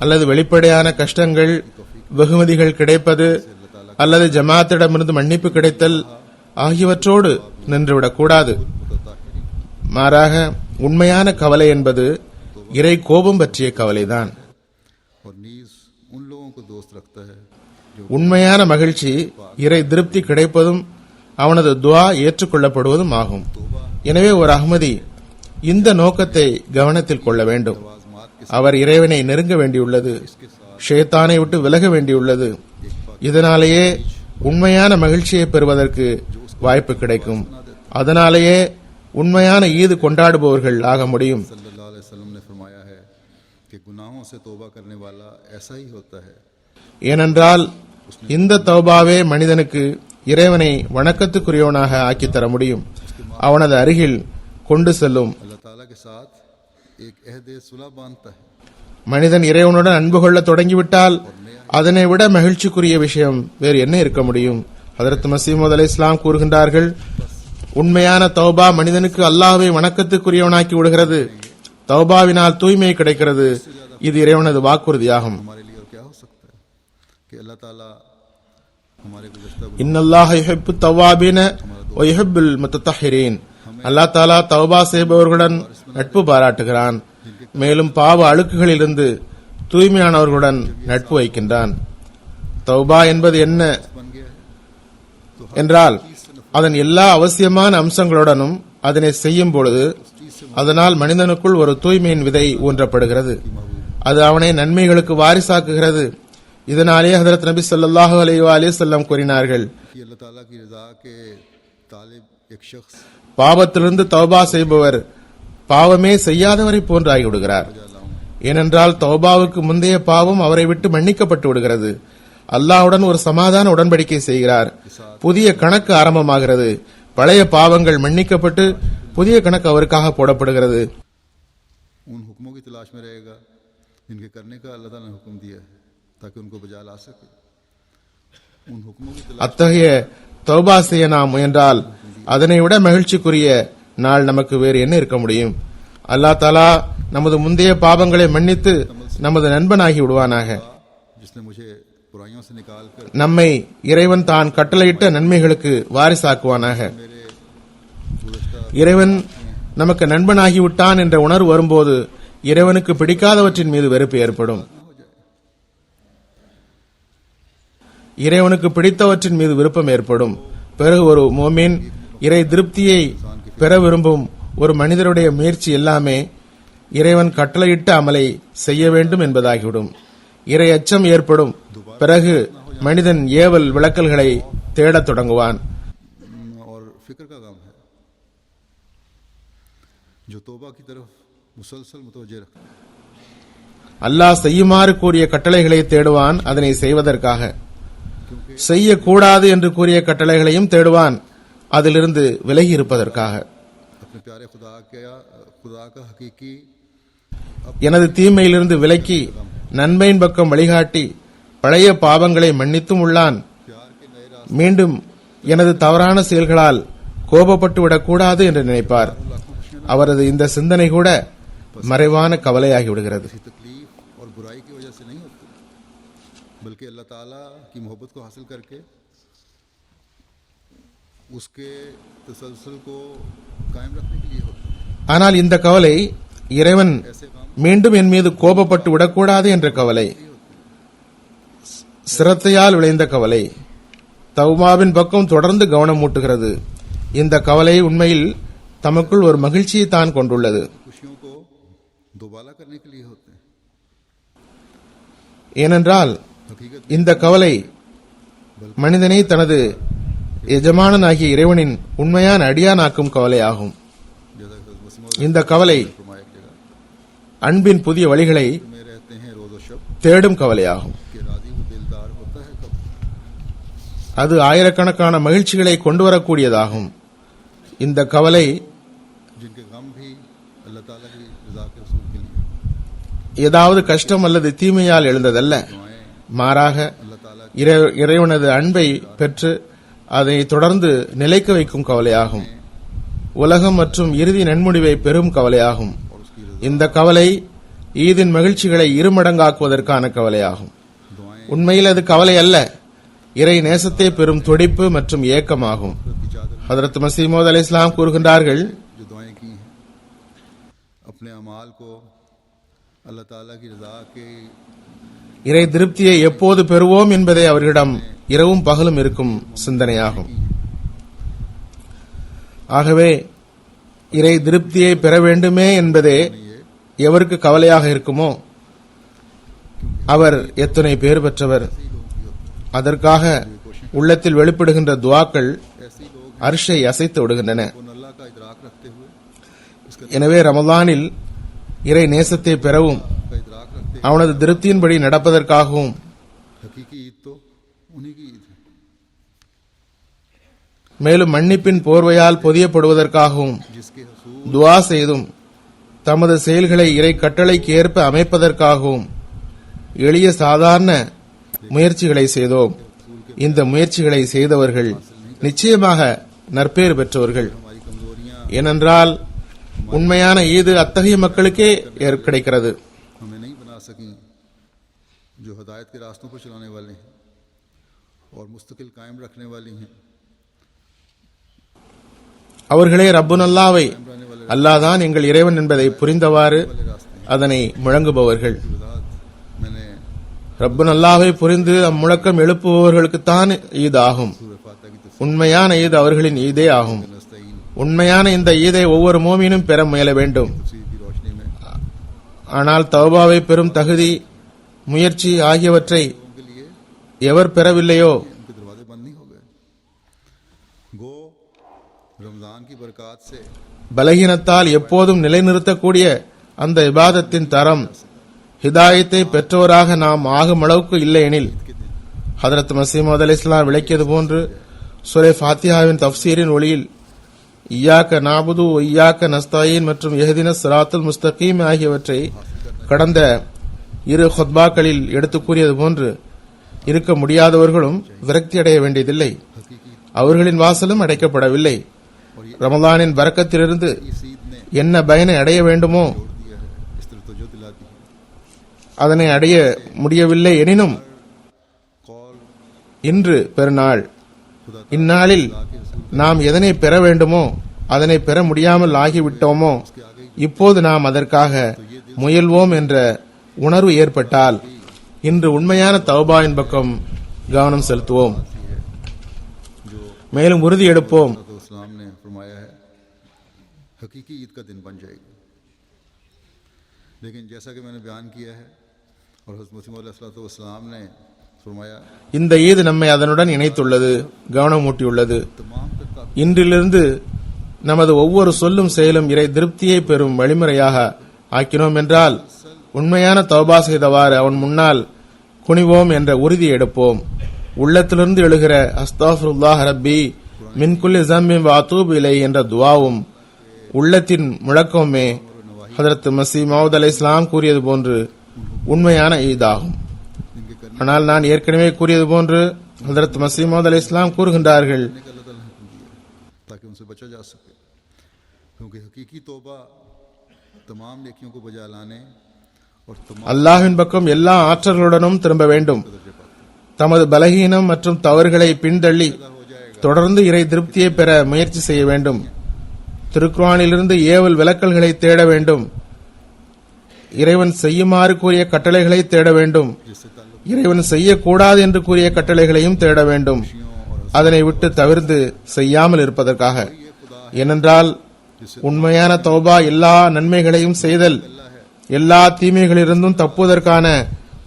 அல்லது வெளிப்படையான கஷ்டங்கள், வெகுமதிகள் கிடைப்பது அல்லது ஜமாத்திடமிருந்து மன்னிப்பு கிடைத்தல் ஆகியவற்றோடு நின்றுவிடக்கூடாது. மாறாக உண்மையான கவலை என்பது இறை கோபம் பற்றிய கவலைதான். और नीज उन लोगों को दोस्त रखता है जो உண்மையான மகிழ்ச்சி இறை திருப்தி கிடைப்பதும் அவனது துஆ ஏற்றுக்கொள்ளப்படுவதும் ஆகும். எனவே ஒரு அஹ்மதி இந்த நோக்கத்தை கவனத்தில் கொள்ள வேண்டும். அவர் இறைவனை நெருங்க வேண்டியுள்ளது, ஷேத்தானை விட்டு விலக வேண்டியுள்ளது. இதனாலேயே உண்மையான மகிழ்ச்சியை பெறுவதற்கு வாய்ப்பு கிடைக்கும். அதனாலேயே உண்மையான ஈது கொண்டாடுபவர்கள் ஆக முடியும். सल्लल्लाहु अलैहि वसल्लम ने फरमाया है कि गुनाहों से तौबा करने वाला ऐसा ही होता है. ஏனென்றால் இந்த தௌபாவே மனிதனுக்கு இறைவனை வணக்கத்துக்குரியவனாக ஆக்கித்தர முடியும், அவனது அருகில் கொண்டு செல்லும். अल्लाह ताला के साथ एक अहद सुलह बांधता है. மனிதன் இறைவனுடன் அன்பு கொள்ள தொடங்கிவிட்டால் அதனை விட மகிழ்ச்சிக்குரிய விஷயம் வேறு என்ன இருக்க முடியும்? ஹதரத் மஸீஹ் மவ்ஊத் அலைஹிஸ்ஸலாம் கூறுகின்றார்கள், உண்மையான தௌபா மனிதனுக்கு அல்லாஹ்வை வணக்கத்துக்குரியவனாக்கி விடுகிறது. தௌபாவினால் தூய்மை கிடைக்கிறது. இது இறைவனது வாக்குறுதியாகும். हमारे लिए और क्या हो सकता है कि अल्लाह ताला हमारे गुज़श्ता இன்னல்லாஹ யுஹிப்பு தவ்வாபீன வ யுஹிப்புல் முத்தத்தஹிரீன். அல்லாஹ் தஆலா தௌபா செய்பவர்களுடன் நட்பு பாராட்டுகிறான், மேலும் பாவ அழுக்குகளிலிருந்து தூய்மையானவர்களுடன் நட்பு வைக்கின்றான். தௌபா என்பது என்ன बन गया है என்றால் அதன் எல்லா அவசியமான அம்சங்களுடனும் அதனை செய்யும் பொழுது அதனால் மனிதனுக்குள் ஒரு தூய்மையின் விதை ஊன்றப்படுகிறது. அது அவனை நன்மைகளுக்கு வாரிசாக்குகிறது. இதனாலே ஹதரத் நபி ஸல்லல்லாஹு அலைஹி வஸல்லம் கூறினார்கள், कि अल्लाह ताला की रज़ा के तालिब एक शख्स பாவத்திலிருந்து தௌபா செய்பவர் பாவமே செய்யாதவரை போன்று ஆகிவிடுகிறார். ஏனென்றால் தௌபாவுக்கு முந்தைய பாவம் அவரை விட்டு மன்னிக்கப்பட்டு விடுகிறது. அல்லாஹ்வுடன் ஒரு சமாதான உடன்படிக்கை செய்கிறார். புதிய கணக்கு ஆரம்பமாகிறது. பழைய பாவங்கள் மன்னிக்கப்பட்டு புதிய கணக்கு அவருக்காக போடப்படுகிறது. उन हुक्मों की तलाश में रहेगा जिनके करने का अल्लाह ताला ने हुक्म दिया है ताकि उनको बजा ला सके. उन हुक्मों की तलाश அத்தகைய தௌபா செய்ய நாம் முயன்றால் அதனை விட மகிழ்ச்சிக்குரிய நாள் நமக்கு வேறு என்ன இருக்க முடியும்? அல்லாஹ் தஆலா நமது முந்தைய பாவங்களை மன்னித்து நமது நண்பனாகி விடுவானாக. जिसने मुझे बुराइयों से निकाल कर நம்மை இறைவன் தான் கட்டளையிட்ட நன்மைகளுக்கு வாரிசாக்குவானாக. मेरे गुज़श्ता இறைவன் நமக்கு நண்பனாகிவிட்டான் என்ற உணர்வு வரும்போது இறைவனுக்கு பிடிக்காதவற்றின் மீது வெறுப்பு ஏற்படும். இறைவனுக்கு பிடித்தவற்றின் மீது விருப்பம் ஏற்படும். பிறகு ஒரு மோமின் இறை திருப்தியை பெற விரும்பும் ஒரு மனிதருடைய முயற்சி எல்லாமே இறைவன் கட்டளையிட்ட அமலை செய்ய வேண்டும் என்பதாகிவிடும். இறை அச்சம் ஏற்படும். பிறகு மனிதன் ஏவல் விளக்கல்களை தேடத் தொடங்குவான். और फिक्र का गम है जो तौबा की तरफ मुसलसल मुतवज्जे रखता है. அல்லாஹ் செய்யுமாறு கூறிய கட்டளைகளை தேடுவான் அதனை செய்வதற்காக. செய்யக்கூடாது என்று கூறிய கட்டளைகளையும் தேடுவான் அதிலிருந்து விலகி இருப்பதற்காக. अपने प्यारे खुदा का हकीकी எனது தீமையிலிருந்து விலக்கி நன்மையின் பக்கம் வழிகாட்டி பழைய பாவங்களை மன்னித்தும் உள்ளான். மீண்டும் எனது தவறான செயல்களால் கோபப்பட்டு விடக்கூடாது என்று நினைப்பார். அவரது இந்த சிந்தனை கூட மறைவான கவலையாகி விடுகிறது. किसी तकलीफ और बुराई की वजह से नहीं होती बल्कि अल्लाह ताला की मोहब्बत को हासिल करके उसके तसलसल को कायम रखने के लिए होती है. ஆனால் இந்த கவலை இறைவன் மீண்டும் என் மீது கோபப்பட்டு விடக்கூடாது என்ற கவலை, சிரத்தையால் விளைந்த கவலை, தௌபாவின் பக்கம் தொடர்ந்து கவனம் மூட்டுகிறது. இந்த கவலை உண்மையில் தமக்குள் ஒரு மகிழ்ச்சியை தான் கொண்டுள்ளது. खुशियों को दोबारा करने के लिए होते हैं। ஏனென்றால் हकीकत இந்த கவலை மனிதனை தனது எஜமானனாகிய இறைவனின் உண்மையான அடியானாக்கும் கவலையாகும். जैसा कि मुस्लिम இந்த கவலை फरमाया एक जगह அன்பின் புதிய वழிகளை में रहते हैं रोज और शब தேடும் கவலையாகும். के राजी वो दिलदार होता है कब அது ஆயிரக்கணக்கான மகிழ்ச்சிகளை கொண்டு வரக்கூடியதாகும். இந்த கவலை जिनके गम भी अल्लाह ताला की रजा के रसूल के लिए ஏதாவது கஷ்டம் அல்லது தீமையால் எழுந்ததல்ல, दुआएं மாறாக अल्लाह ताला இறைவனது அன்பை பெற்று அதை தொடர்ந்து நிலைக்க வைக்கும் கவலையாகும். உலகம் மற்றும் இறுதி நன்முடிவை பெறும் கவலையாகும். और उसकी रजा இந்த கவலை ஈதின் மகிழ்ச்சிகளை இருமடங்காக்குவதற்கான கவலையாகும். दुआएं உண்மையில் அது கவலை அல்ல, இறை நேசத்தை பெறும் துடிப்பு மற்றும் ஏக்கமாகும். की चादर ஹதரத் மஸீஹ் மவ்ஊத் அலைஹிஸ்ஸலாம் கூறுகின்றார்கள், जो दुआएं की हैं अपने अमाल को अल्लाह ताला की रजा के இறை திருப்தியை எப்போது பெறுவோம் என்பதே அவர்களிடம் இரவும் பகலும் இருக்கும் சிந்தனையாகும். ஆகவே இறை திருப்தியை பெற வேண்டுமே என்பதே எவருக்கு கவலையாக இருக்குமோ அவர் எத்தனை பேர் பெற்றவர். அதற்காக உள்ளத்தில் வெளிப்படுகின்ற துஆக்கள் ऐसे लोग அர்ஷை அசைத்து விடுகின்றன. उन अल्लाह का इदराक रखते हुए उसका எனவே ரமலானில் இறை நேசத்தை பெறவும் इदराक रखते அவனது திருப்தியின்படி நடப்பதற்காகவும் हकीकी ईद तो उन्हीं की ईद है மேலும் மன்னிப்பின் போர்வையால் பொதியப்படுவதற்காகவும் जिसके हसूल துஆ செய்தும் தமது செயல்களை இறை கட்டளைக்கு ஏற்ப அமைப்பதற்காகவும் எளிய சாதாரண முயற்சிகளை செய்தோம். இந்த முயற்சிகளை செய்தவர்கள் நிச்சயமாக நற்பேறு பெற்றவர்கள். हमारी कमजोरियां ஏனென்றால் உண்மையான ஈது அத்தகைய மக்களுக்கே கிடைக்கிறது. हमें नहीं बना सकी जो हदायत के रास्तों पर चलाने वाले हैं और मुस्तकिल कायम रखने वाली हैं அவர்களே ரப்புன் அல்லாவை அல்லாதான் எங்கள் இறைவன் என்பதை புரிந்தவாறு அதனை முழங்குபவர்கள். वजाहत मैंने ரப்புன் அல்லாவை புரிந்து அம்முழக்கம் எழுப்புபவர்களுக்குத்தான் ஈத் ஆகும். सूरह फातिहा की உண்மையான ஈத் அவர்களின் ஈதே ஆகும். नस्तईन உண்மையான இந்த ஈதை ஒவ்வொரு மோமினும் பெற முயல வேண்டும். तफसीर की रोशनी में ஆனால் தௌபாவை பெறும் தகுதி, முயற்சி ஆகியவற்றை लोगों के लिए எவர் பெறவில்லையோ उनके दरवाजे बंद नहीं हो गए। गो रमजान की बरकत से பலகீனத்தால் எப்போதும் நிலைநிறுத்தக்கூடிய அந்த இபாதத்தின் தரம் ஹிதாயத்தை பெற்றோராக நாம் ஆகும் அளவுக்கு இல்லையெனில் ஹதரத் மஸீஹ் மவ்ஊத் அலைஹிஸ்ஸலாம் விளக்கியது போன்று சூரா ஃபாத்திஹாவின் தஃப்சீரின் ஒளியில் இய்யாக நஅபுது வ இய்யாக நஸ்தஈன் மற்றும் இஹ்தினஸ் ஸிராத்துல் முஸ்தகீம் ஆகியவற்றை கடந்த இரு ஹுத்பாக்களில் எடுத்துக் கூறியது போன்று இருக்க முடியாதவர்களும் விரக்தி அடைய வேண்டியதில்லை. அவர்களின் வாசலும் அடைக்கப்படவில்லை. ரமலானின் பரக்கத்திலிருந்து इस ईद ने என்ன பயனை அடைய வேண்டுமோ जोड़ दिया है, इस तरह तवज्जो दिलाती है। அதனை அடைய முடியவில்லை எனினும் कौल இன்று பெருநாள். खुदा இந்நாளில் के रसूल நாம் எதனை பெற வேண்டுமோ அதனை பெற முடியாமல் ஆகிவிட்டோமோ இப்போது நாம் அதற்காக முயல்வோம் என்ற உணர்வு ஏற்பட்டால் இன்று உண்மையான தௌபாவின் பக்கம் கவனம் செலுத்துவோம். மேலும் உறுதி எடுப்போம், तो इस्लाम ने फरमाया है हकीकी ईद का दिन बन जाएगी। लेकिन जैसा कि मैंने बयान किया है और हज़रत मसीह मौऊद अलैहिस्सलाम ने फरमाया இந்த ஈது நம்மை அதனுடன் இணைத்துள்ளது, கவனமூட்டியுள்ளது. तमाम तक இன்றிலிருந்து நமது ஒவ்வொரு சொல்லும் செயலும் இறை திருப்தியை பெறும் வழிமுறையாக ஆக்கினோம் என்றால் உண்மையான தௌபா செய்தவாறு அவன் முன்னால் குனிவோம் என்ற உறுதி எடுப்போம். உள்ளத்திலிருந்து எழுகிற அஸ்தாஃபிருல்லாஹ் ரப்பி மின் குல்லி ஸம்பின் வ அதூபு இலைஹி என்ற துஆவும் உள்ளத்தின் முழக்கமுமே ஹதரத் மஸீஹ் மவ்ஊத் அலைஹிஸ்ஸலாம் கூறியது போன்று உண்மையான ஈதாகும். इनके करने ஆனால் நான் ஏற்கனவே கூறியது போன்று ஹதரத் மஸீஹ் மவ்ஊத் அலைஹிஸ்ஸலாம் கூறுகின்றார்கள், का अल्लाह ताला ने हुक्म दिया है ताकि उनसे बचा जा सके, क्योंकि हकीकी तौबा तमाम नेकियों को बजा लाने और तमाम அல்லாஹ்வின் பக்கம் எல்லா ஆற்றல்களுடனும் திரும்ப வேண்டும். दर्जे पाते தமது பலகீனம் மற்றும் தவறுகளை பின்தள்ளி தொடர்ந்து இறை திருப்தியை பெற முயற்சி செய்ய வேண்டும். திருக்குர்ஆனிலிருந்து ஏவல் விலக்கல்களை தேட வேண்டும். இறைவன் செய்யுமாறு கூறிய கட்டளைகளை தேட வேண்டும். जिससे ताल्लुक இறைவன் செய்யக்கூடாது என்று கூறிய கட்டளைகளையும் தேட வேண்டும். அதனை விட்டு தவிர்த்து செய்யாமல் இருப்பதற்காக. ஏனென்றால் உண்மையான தௌபா எல்லா நன்மைகளையும் செய்தல் எல்லா தீமைகளிலிருந்தும் தப்புவதற்கான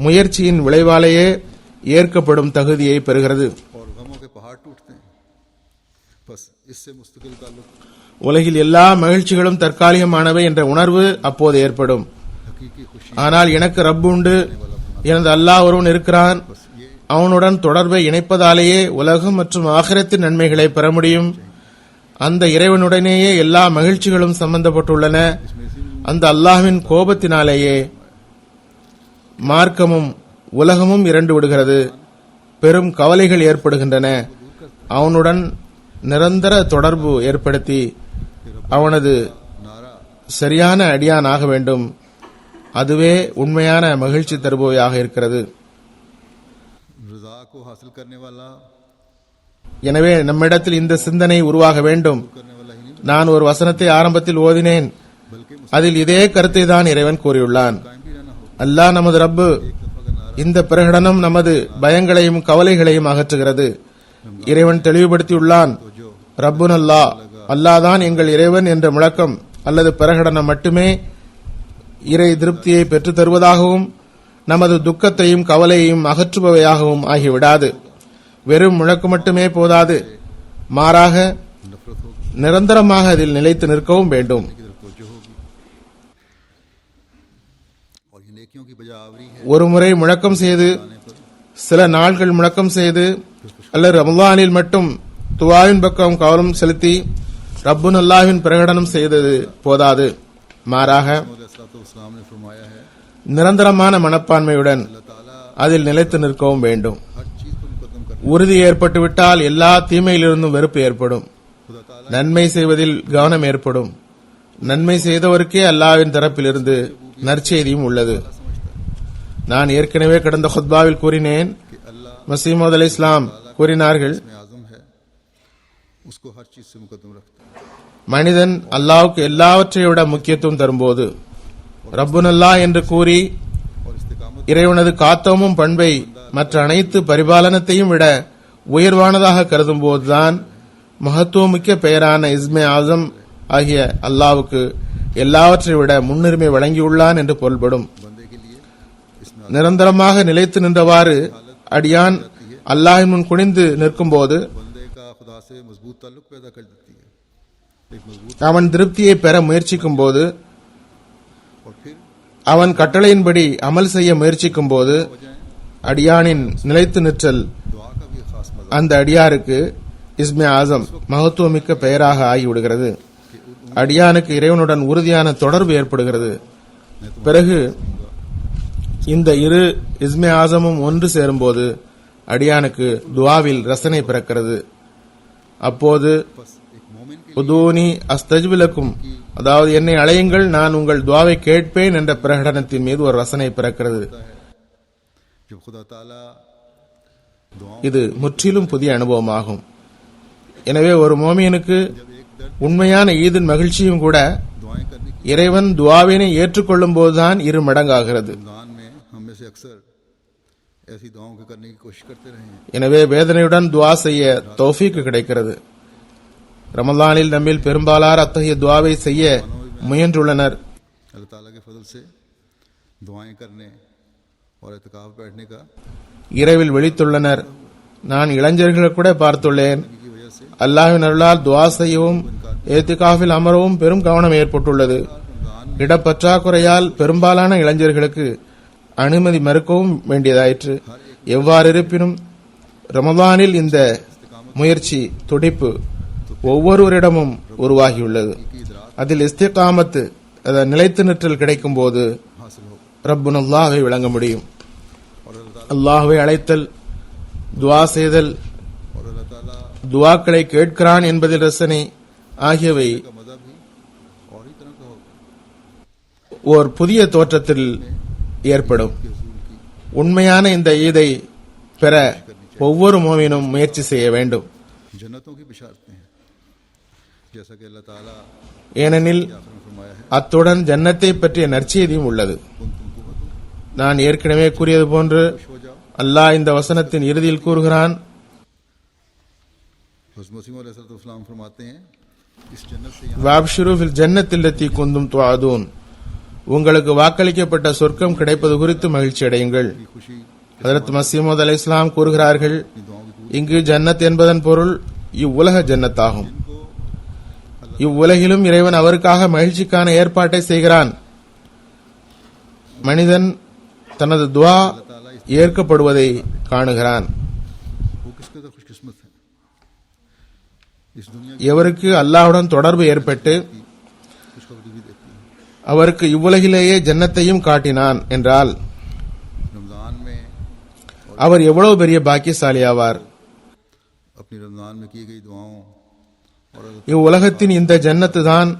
முயற்சியின் விளைவாலேயே ஏற்கப்படும் தகுதியை பெறுகிறது. और गमों के पहाड़ टूटते हैं, बस इससे मुस्तकिल ताल्लुक உலகில் எல்லா மகிழ்ச்சிகளும் தற்காலிகமானவை என்ற உணர்வு அப்போது ஏற்படும். हकीकी खुशी ஆனால் எனக்கு ரப் உண்டு, எனது அல்லாஹ் ஒருவன் இருக்கிறான், அவனுடன் தொடர்பை இணைப்பதாலேயே உலகம் மற்றும் ஆகிரத்தின் நன்மைகளை பெற முடியும். அந்த இறைவனுடனேயே எல்லா மகிழ்ச்சிகளும் சம்பந்தப்பட்டுள்ளன. அந்த அல்லாஹ்வின் கோபத்தினாலேயே மார்க்கமும் உலகமும் இரண்டு விடுகிறது, பெரும் கவலைகள் ஏற்படுகின்றன. அவனுடன் நிரந்தர தொடர்பு ஏற்படுத்தி அவனது சரியான அடியான் ஆக வேண்டும். அதுவே உண்மையான மகிழ்ச்சி தருபவையாக இருக்கிறது. रजा को हासिल करने वाला எனவே நம்மிடத்தில் இந்த சிந்தனை உருவாக வேண்டும். करने वाला ही नहीं நான் ஒரு வசனத்தை ஆரம்பத்தில் ஓதினேன், बल्कि அதில் இதே கருத்தை தான் இறைவன் கூறியுள்ளான். कायम भी रहना होगा। அல்லாஹ் நமது ரப்பு. இந்த பிரகடனம் நமது பயங்களையும் கவலைகளையும் அகற்றுகிறது. இறைவன் தெளிவுபடுத்தியுள்ளான், ரப்புன் அல்லாஹ், அல்லாஹ் தான் எங்கள் இறைவன் என்ற முழக்கம் அல்லது பிரகடனம் மட்டுமே இறை திருப்தியை பெற்றுத் தருவதாகவும் நமது துக்கத்தையும் கவலையையும் அகற்றுபவையாகவும் ஆகிவிடாது. வெறும் முழக்கு மட்டுமே போதாது, மாறாக नफरत होगी நிரந்தரமாக அதில் நிலைத்து நிற்கவும் வேண்டும். की तरफ तवज्जो होगी और ये नेकियों की बजावरी है ஒரு முறை முழக்கம் செய்து சில நாள்கள் முழக்கம் செய்து அல்லது ரமலானில் மட்டும் துவாவின் பக்கம் கவனம் செலுத்தி ரப்புன் அல்லாஹ்வின் பிரகடனம் செய்தது போதாது, மாறாக इस्लाम ने फरमाया है நிரந்தரமான மனப்பான்மையுடன் अल्लाह ताला அதில் நிலைத்து நிற்கவும் வேண்டும். हर चीज को मुकद्दम कर உறுதி ஏற்பட்டுவிட்டால் எல்லா தீமையிலிருந்தும் வெறுப்பு ஏற்படும். खुदा ताला நன்மை செய்வதில் கவனம் ஏற்படும். நன்மை செய்தவருக்கே அல்லாஹ்வின் தரப்பிலிருந்து நற்செய்தியும் உள்ளது. நான் ஏற்கனவே கடந்த ஹுத்பாவில் கூறினேன், कि अल्लाह மசீமது அலை இஸ்லாம் கூறினார்கள், में आजम है, उसको हर चीज से मुकद्दम रखता है। மனிதன் அல்லாஹ்வுக்கு எல்லாவற்றை விட முக்கியத்துவம் தரும்போது ரப்புன் அல்லாஹ் என்று கூறி और इस्तिकामत இறைவனது காத்தமும் பண்பை மற்ற அனைத்து பரிபாலனத்தையும் விட உயர்வானதாக கருதும் போதுதான் மகத்துவமிக்க பெயரான இஸ்மே ஆசம் ஆகிய அல்லாஹ்வுக்கு எல்லாவற்றை விட முன்னுரிமை வழங்கியுள்ளான் என்று பொருள்படும். बंदे के लिए इसमें நிரந்தரமாக நிலைத்து நின்றவாறு அடியான் அல்லாஹ்வின் முன் குனிந்து நிற்கும்போது बंदे का खुदा से मजबूत ताल्लुक पैदा कर देती है, एक मजबूत அவன் திருப்தியை பெற முயற்சிக்கும் போது, और फिर அவன் கட்டளையின்படி அமல் செய்ய முயற்சிக்கும் போது அடியானின் நிலைத்து நிற்றல் दुआ का भी खास मजा அந்த அடியாருக்கு இஸ்மே ஆசம் மகத்துவமிக்க பெயராக ஆகிவிடுகிறது. அடியானுக்கு இறைவனுடன் உறுதியான தொடர்பு ஏற்படுகிறது. பிறகு இந்த இரு இஸ்மே ஆசமும் ஒன்று சேரும்போது அடியானுக்கு துஆவில் ரசனை பிறக்கிறது. அப்போது बस एक मोमिन के உதூனி அஸ்தஜ்பிலக்கும், அதாவது என்னை அழையுங்கள் நான் உங்கள் துஆவை கேட்பேன் என்ற பிரகடனத்தின் மீது ஒரு ரசனை பிறக்கிறது. जब खुदा ताला दुआओं இது முற்றிலும் புதிய அனுபவமாகும். எனவே ஒரு மோமியனுக்கு உண்மையான ஈதின் மகிழ்ச்சியும் கூட दुआएं करने की இறைவன் துஆவினை ஏற்றுக்கொள்ளும் போதுதான் இரு மடங்காகிறது. रमजान में हम में से अक्सर ऐसी दुआओं के करने की कोशिश करते रहे हैं। எனவே வேதனையுடன் துஆ செய்ய தௌஃபீக் கிடைக்கிறது. ரமலானில் நம்மில் பெரும்பாலார் அத்தகைய துஆவை செய்ய முயன்றுள்ளனர். अल्लाह ताला के फजल से दुआएं करने और इत्काफ बैठने का இரவில் விழித்துள்ளனர். நான் இளைஞர்களை கூட பார்த்துள்ளேன். की वजह से அல்லாஹ்வின் அருளால் துஆ செய்யவும் ஏத்திகாஃபில் அமரவும் பெரும் கவனம் ஏற்பட்டுள்ளது. இடப்பற்றாக்குறையால் பெரும்பாலான இளைஞர்களுக்கு அனுமதி மறுக்கவும் வேண்டியதாயிற்று. எவ்வாறு இருப்பினும் ரமலானில் இந்த முயற்சி துடிப்பு ஒவ்வொருவரிடமும் உருவாகியுள்ளது. அதில் இஸ்திகாமத்து, அதாவது நிலைத்து நிற்றல் கிடைக்கும் போது हासिल हो ரப்புன் அல்லாஹ்வை விளங்க முடியும். और अल्लाह அல்லாஹ்வை அழைத்தல், துஆ செய்தல், और अल्लाह ताला துஆக்களை கேட்கிறான் என்பதில் ரசனை ஆகியவை का मजा भी और ही तरह का होगा ஓர் புதிய தோற்றத்தில் ஏற்படும். कि रसूल की உண்மையான இந்த ஈதை பெற ஒவ்வொரு மோமினும் முயற்சி செய்ய வேண்டும். जन्नतों की बिशारतें हैं, जैसा कि अल्लाह ताला ஏனெனில் आखिर में फरमाया है, அத்துடன் ஜன்னத்தை பற்றிய நற்செய்தியும் உள்ளது. நான் ஏற்கனவே கூறியது போன்று हो जाओ। அல்லாஹ் இந்த வசனத்தின் இறுதியில் கூறுகிறான், हज़रत मसीह अलैहिस्सलाम फरमाते हैं, इस जन्नत से यहाँ வாப்ஷிரு ஃபில் ஜன்னத்தில் லத்தி குந்தும் துஆதூன், உங்களுக்கு வாக்களிக்கப்பட்ட சொர்க்கம் கிடைப்பது குறித்து மகிழ்ச்சி அடையுங்கள். की खुशी ஹதரத் மசீமது அலை இஸ்லாம் கூறுகிறார்கள், की दुआओं की पूरी இங்கு ஜன்னத் என்பதன் பொருள் இவ்வுலக ஜன்னத்தாகும். இவ்வுலகிலும் இறைவன் அவருக்காக மகிழ்ச்சிக்கான ஏற்பாட்டை செய்கிறான். மனிதன் தனது துவா ஏற்கப்படுவதை காணுகிறான். वो किस कदर खुशकिस्मत है इस दुनिया எவருக்கு அல்லாஹ்வுடன் தொடர்பு ஏற்பட்டு की खुशखबरी भी देती है. அவருக்கு இவ்வுலகிலேயே ஜன்னத்தையும் காட்டினான் என்றால் रमजान में அவர் எவ்வளவு பெரிய பாக்கியசாலி ஆவார். अपनी रमजान में की गई दुआओं और இவ்வுலகத்தின் இந்த ஜன்னத்து தான்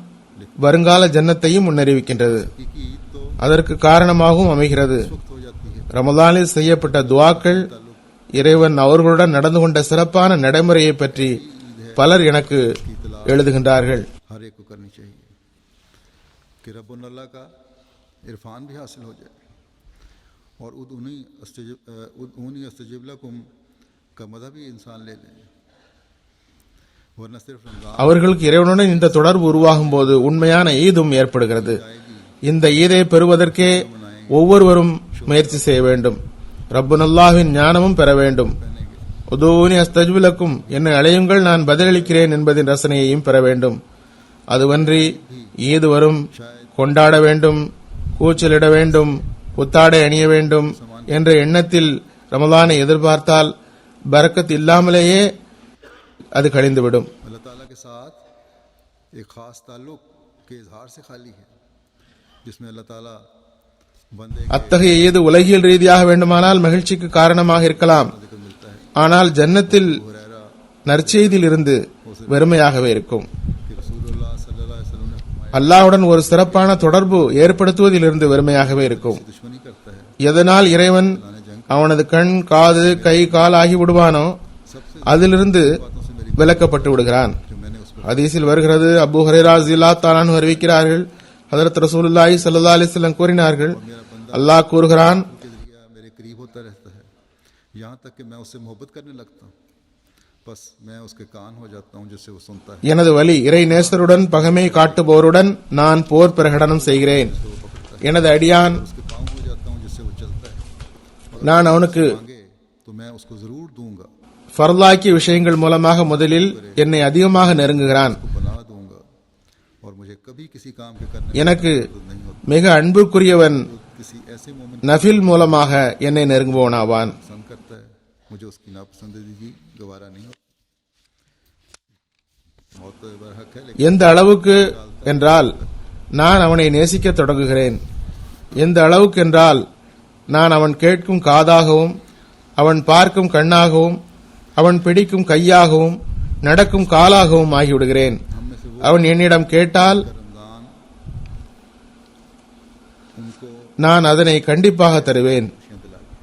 வருங்கால ஜன்னத்தையும் முன்னறிவிக்கின்றது. हकीकी ईद तो அதற்கு காரணமாகவும் அமைகிறது. वक्त हो जाती है. ரமலானில் செய்யப்பட்ட துஆக்கள், இறைவன் அவர்களுடன் நடந்து கொண்ட சிறப்பான நடைமுறையை பற்றி பலர் எனக்கு எழுதுகின்றார்கள். हर एक को करनी चाहिए कि रब्बुल अल्लाह का इरफान भी हासिल हो जाए और उन्हीं अस्तजिब लकुम का मज़हब भी इंसान ले लें, वरना सिर्फ रमजान அவர்களுக்கு இறைவனுடன் இந்த தொடர்பு உருவாகும் போது உண்மையான ஈதும் ஏற்படுகிறது. இந்த ஈதை பெறுவதற்கே ஒவ்வொருவரும் முயற்சி செய்ய வேண்டும். ரப்புல் அல்லாஹ்வின் ஞானமும் பெற வேண்டும். உதூனி அஸ்தஜ்விலக்கும், என்னை அழையுங்கள் நான் பதிலளிக்கிறேன் என்பதின் ரசனையையும் பெற வேண்டும். அதுவன்றி ஈது வரும், கொண்டாட வேண்டும், கூச்சலிட வேண்டும், புத்தாடை அணிய வேண்டும் என்ற எண்ணத்தில் ரமலானை எதிர்பார்த்தால் பரக்கத் இல்லாமலேயே அது கழிந்துவிடும். अल्लाह ताला के साथ एक ख़ास ताल्लुक़ के इजहार से खाली है, जिसमें अल्लाह ताला बंदे के அத்தகைய ஈது உலகியல் ரீதியாக வேண்டுமானால் மகிழ்ச்சிக்கு காரணமாக இருக்கலாம். जिक्र मिलता है. ஆனால் ஜன்னத்தில் हुरैरा நற்செய்தியில் இருந்து வெறுமையாகவே இருக்கும். कि रसूलुल्लाह सल्लल्लाहु अलैहि वसल्लम ने फरमाया, அல்லாஹ்வுடன் ஒரு சிறப்பான தொடர்பு ஏற்படுத்துவதிலிருந்து வெறுமையாகவே இருக்கும். दुश्मनी करता है, எதனால் இறைவன் அவனது கண், காது, கை, கால் ஆகி விடுவானோ அதிலிருந்து விலக்கப்பட்டு விடுகிறான். जो मैंने उस पर ஹதீஸில் வருகிறது, அபூ ஹுரைரா ரலியல்லாஹு தஆலா அன்ஹு அறிவிக்கிறார்கள், ஹஜ்ரத் ரசூலுல்லாஹி ஸல்லல்லாஹு அலைஹி வஸல்லம் கூறினார்கள், அல்லாஹ் கூறுகிறான், के जरिए मेरे करीब होता रहता है, यहाँ तक कि मैं उससे मोहब्बत करने लगता हूँ, बस मैं उसके कान हो जाता हूँ जिससे वो सुनता है. எனது வழி இறை நேசருடன் பகமை காட்டுபவருடன் நான் போர் பிரகடனம் செய்கிறேன். எனது அடியான், उसके पाँव हो जाता हूँ जिससे वो चलता है. நான் அவனுக்கு मांगे तो मैं उसको जरूर दूंगा, ஃபர்லாக்கிய விஷயங்கள் மூலமாக முதலில் என்னை அதிகமாக நெருங்குகிறான். उसको बना दूंगा, और मुझे कभी किसी काम के करने எனக்கு की जरूरत नहीं होती. மிக அன்புக்குரியவன் किसी ऐसे मोमिन நஃபில் மூலமாக என்னை நெருங்குபவனாவான். पसंद करता है, मुझे उसकी नापसंदीदगी गवारा नहीं होती. मौत तो बरहक है, लेकिन எந்த அளவுக்கு என்றால் நான் அவனை நேசிக்க தொடங்குகிறேன். எந்த அளவுக்கு என்றால் நான் அவன் கேட்கும் காதாகவும், அவன் பார்க்கும் கண்ணாகவும், அவன் பிடிக்கும் கையாகவும், நடக்கும் காலாகவும் ஆகிவிடுகிறேன். हम में से वो அவன் என்னிடம் கேட்டால் रमजान उनको நான் அதனை கண்டிப்பாக தருவேன். खुशियां दिलाता है.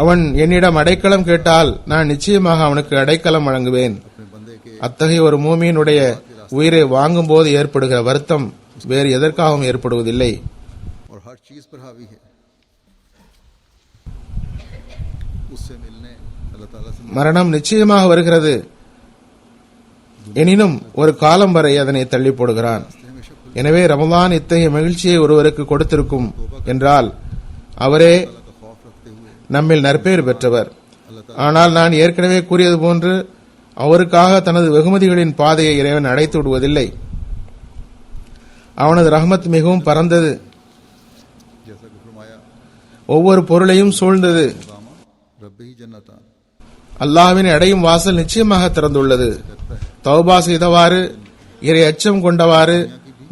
அவன் என்னிடம் அடைக்கலம் கேட்டால் நான் நிச்சயமாக அவனுக்கு அடைக்கலம் வழங்குவேன். अपने बंदे के அத்தகைய ஒரு மூமியினுடைய உயிரை வாங்கும் போது ஏற்படுகிற வருத்தம் வேறு எதற்காகவும் ஏற்படுவதில்லை. और हर चीज पर हावी है. उससे मिलने अल्लाह ताला से மரணம் நிச்சயமாக வருகிறது, எனினும் ஒரு காலம் வரை அதனை தள்ளி போடுகிறான். हमेशा खुद எனவே ரமலான் இத்தகைய மகிழ்ச்சியை ஒருவருக்கு கொடுத்திருக்கும் என்றால் அவரே का खौफ रखते हुए நம்மில் நற்பேறு பெற்றவர். ஆனால் நான் ஏற்கனவே கூறியது போன்று அவருக்காக தனது வெகுமதிகளின் பாதையை இறைவன் அடைத்து விடுவதில்லை. அவனது ரஹ்மத் மிகவும் பரந்தது, जैसा कि फरमाया, ஒவ்வொரு பொருளையும் சூழ்ந்தது. दामा रब ही जन्नता அல்லாஹ்வினை அடையும் வாசல் நிச்சயமாக திறந்துள்ளது. தௌபா செய்தவாறு, இறை அச்சம் கொண்டவாறு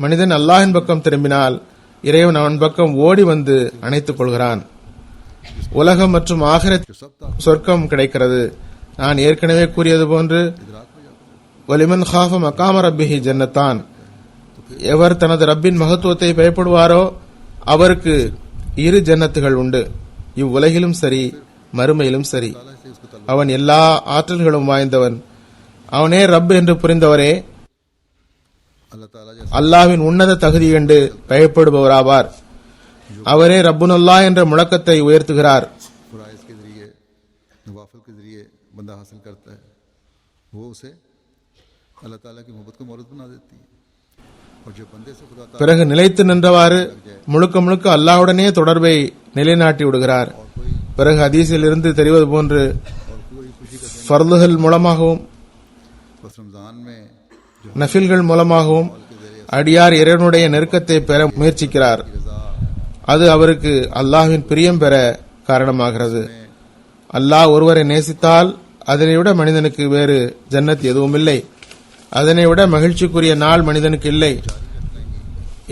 மனிதன் அல்லாஹ்வின் பக்கம் திரும்பினால் இறைவன் அவன் பக்கம் ஓடி வந்து அணைத்துக் கொள்கிறான். உலகம் மற்றும் ஆகிரத் जो सब ताकत சொர்க்கம் கிடைக்கிறது. நான் ஏற்கனவே கூறியது போன்று इदराक हो जाता है. வலிமன் காஃப மகாம ரப்பிஹி ஜன்னத்தான், எவர் தனது ரப்பின் மகத்துவத்தை பயப்படுவாரோ அவருக்கு இரு ஜன்னத்துகள் உண்டு. இவ்வுலகிலும் சரி மறுமையிலும் சரி. ताला से उसको ताल्लुक அவன் எல்லா ஆற்றல்களும் வாய்ந்தவன். அவனே ரப் என்று புரிந்தவரே अल्लाह ताला जैसे அல்லாஹ்வின் உன்னத தகுதி கண்டு பயப்படுபவராவார். அவரே ரப்புனல்லாஹ் என்ற முழக்கத்தை உயர்த்துகிறார். फराइज के जरिए, नवाफिल के जरिए बंदा हासिल करता है, वो उसे अल्लाह ताला की मोहब्बत को मौरत बना देती है. और जब बंदे से खुदा ताला பிறகு நிலைத்து நின்றவாறு முழுக்க முழுக்க அல்லாஹ்வுடனே தொடர்பை நிலைநாட்டி விடுகிறார். பிறகு ஹதீஸில் இருந்து தெரிவது போன்று ஃபர்துகள் மூலமாகவும் बस रमजान में जो நஃபில்கள் மூலமாகவும் அடியார் இறைவனுடைய நெருக்கத்தை பெற முயற்சிக்கிறார். அது அவருக்கு அல்லாஹ்வின் பிரியம் பெற காரணமாகிறது. அல்லாஹ் ஒருவரை நேசித்தால் அதனை விட மனிதனுக்கு வேறு ஜன்னத் எதுவும் இல்லை. அதனை விட மகிழ்ச்சிக்குரிய நாள் மனிதனுக்கு இல்லை.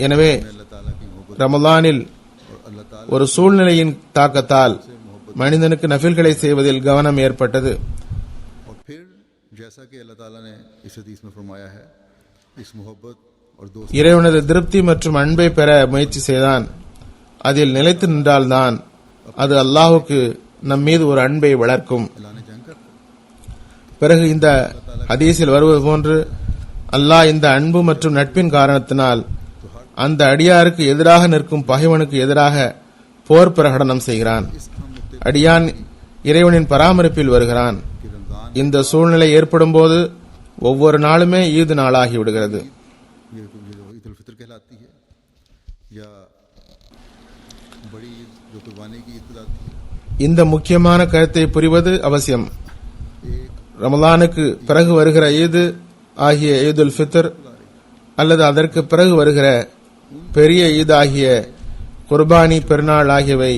எனவே अल्लाह ताला की मोहब्बत ரமலானில் और अल्लाह ताला ஒரு சூழ்நிலையின் தாக்கத்தால் மனிதனுக்கு நஃபில்களை செய்வதில் கவனம் ஏற்பட்டது. और फिर जैसा कि अल्लाह ताला ने इस हदीस में फरमाया है, इस मोहब्बत और दोस्ती இறைவனது திருப்தி மற்றும் அன்பை பெற முயற்சி செய்தான். அதில் நிலைத்து நின்றால்தான் அது அல்லாஹுக்கு நம் மீது ஒரு அன்பை வளர்க்கும். लाने जंग कर பிறகு இந்த ஹதீஸில் வருவது போன்று அல்லாஹ் இந்த அன்பு மற்றும் நட்பின் காரணத்தினால் அந்த அடியாருக்கு எதிராக நிற்கும் பகைவனுக்கு எதிராக போர் பிரகடனம் செய்கிறான். அடியான் இறைவனின் பராமரிப்பில் வருகிறான். कि रमजान இந்த சூழ்நிலை ஏற்படும் போது ஒவ்வொரு நாளுமே ஈது நாளாகி விடுகிறது. ये जो ईद उल फितर कहलाती है या बड़ी ईद जो कुर्बानी की ईद कहलाती है, இந்த முக்கியமான கருத்தை புரிவது அவசியம். एक ரமலானுக்கு பிறகு வருகிற ஈது ஆகிய ஈதுல் ஃபித்ர் அல்லது அதற்கு பிறகு வருகிற பெரிய ஈத் ஆகிய குர்பானி பெருநாள் ஆகியவை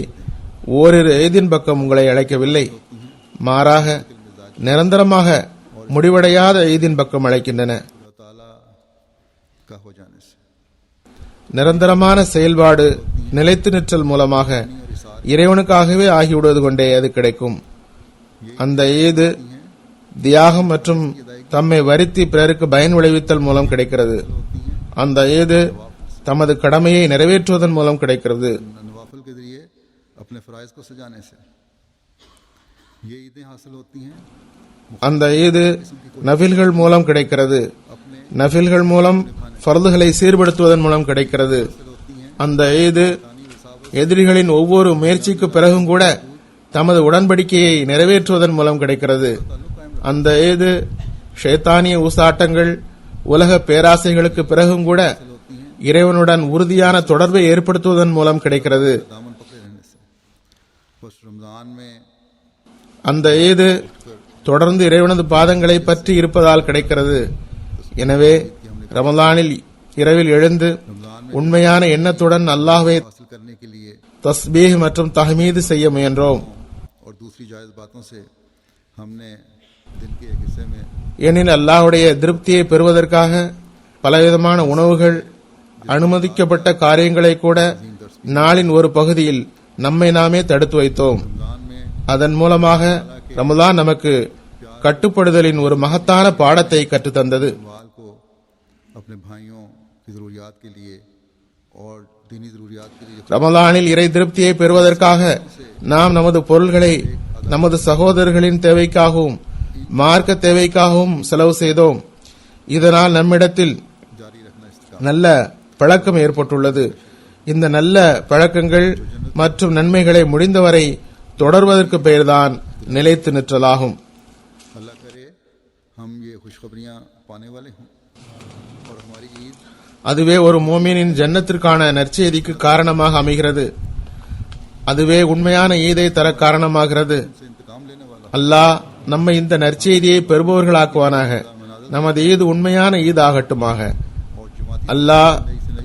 ஓரிரு ஈதின் பக்கம் உங்களை அழைக்கவில்லை. மாறாக நிரந்தரமாக முடிவடையாத ஈதின் பக்கம் அழைக்கின்றன. खुदा ताला का हो जाने से நிரந்தரமான செயல்பாடு நிலைத்து நிற்றல் மூலமாக இறைவனுக்காகவே ஆகிவிடுவது கொண்டே அது கிடைக்கும். அந்த ஈது தியாகம் மற்றும் தம்மை வருத்தி பிறருக்கு பயன் விளைவித்தல் மூலம் கிடைக்கிறது. அந்த ஈது தமது கடமையை நிறைவேற்றுவதன் மூலம் கிடைக்கிறது. नवाफिल के जरिए अपने फ़राइज़ को सजाने से ये ईदें हासिल होती हैं. அந்த ஈது நஃபில்கள் மூலம் கிடைக்கிறது. अपने நஃபில்கள் மூலம் ஃபர்துகளை சீர்படுத்துவதன் மூலம் கிடைக்கிறது. அந்த ஈது எதிரிகளின் ஒவ்வொரு முயற்சிக்கு பிறகும் கூட தமது உடன்படிக்கையை நிறைவேற்றுவதன் மூலம் கிடைக்கிறது. அந்த ஈது ஷைத்தானிய ஊசாட்டங்கள் உலக பேராசைகளுக்கு பிறகும் கூட இறைவனுடன் உறுதியான தொடர்பை ஏற்படுத்துவதன் மூலம் கிடைக்கிறது. दामन पकड़े रहने से बस रमज़ान में அந்த ஈது தொடர்ந்து இறைவனது பாதங்களை பற்றி இருப்பதால் கிடைக்கிறது. எனவே ரமலானில் இரவில் எழுந்து உண்மையான எண்ணத்துடன் அல்லாஹ்வை हासिल करने के लिए தஸ்பீஹ் மற்றும் தஹ்மீது செய்ய முயன்றோம். और दूसरी जायज़ बातों से हमने दिन के एक हिस्से में ஏனெனில் அல்லாஹ்வுடைய திருப்தியை பெறுவதற்காக பலவிதமான உணவுகள் அனுமதிக்கப்பட்ட காரியங்களை கூட நாளின் ஒரு பகுதியில் நம்மை நாமே தடுத்து வைத்தோம். रमज़ान में அதன் மூலமாக ரமலான் நமக்கு கட்டுப்படுதலின் ஒரு மகத்தான பாடத்தை கற்றுத்தந்தது. वाल को अपने भाइयों की ज़रूरियात के लिए और दीनी ज़रूरियात के लिए ரமலானில் இறை திருப்தியை பெறுவதற்காக நாம் நமது பொருள்களை நமது சகோதரர்களின் தேவைக்காகவும் மார்க்க தேவைக்காகவும் செலவு செய்தோம். இதனால் நம்மிடத்தில் जारी रखना इसका நல்ல பழக்கம் ஏற்பட்டுள்ளது. இந்த நல்ல பழக்கங்கள் மற்றும் நன்மைகளை முடிந்தவரை தொடர்வதற்கு பெயர்தான் நிலைத்து நிற்றலாகும். अल्लाह करे हम ये खुशखबरियाँ पाने वाले हों और हमारी ईद அதுவே ஒரு மோமினின் ஜன்னத்திற்கான நற்செய்திக்கு காரணமாக அமைகிறது. அதுவே உண்மையான ஈதை தர காரணமாகிறது. से इंतकाम लेने वाला அல்லாஹ் நம்மை இந்த நற்செய்தியை பெறுபவர்களாக்குவானாக. நமது ஈது உண்மையான ஈத் ஆகட்டுமாக. और जमाती அல்லாஹ்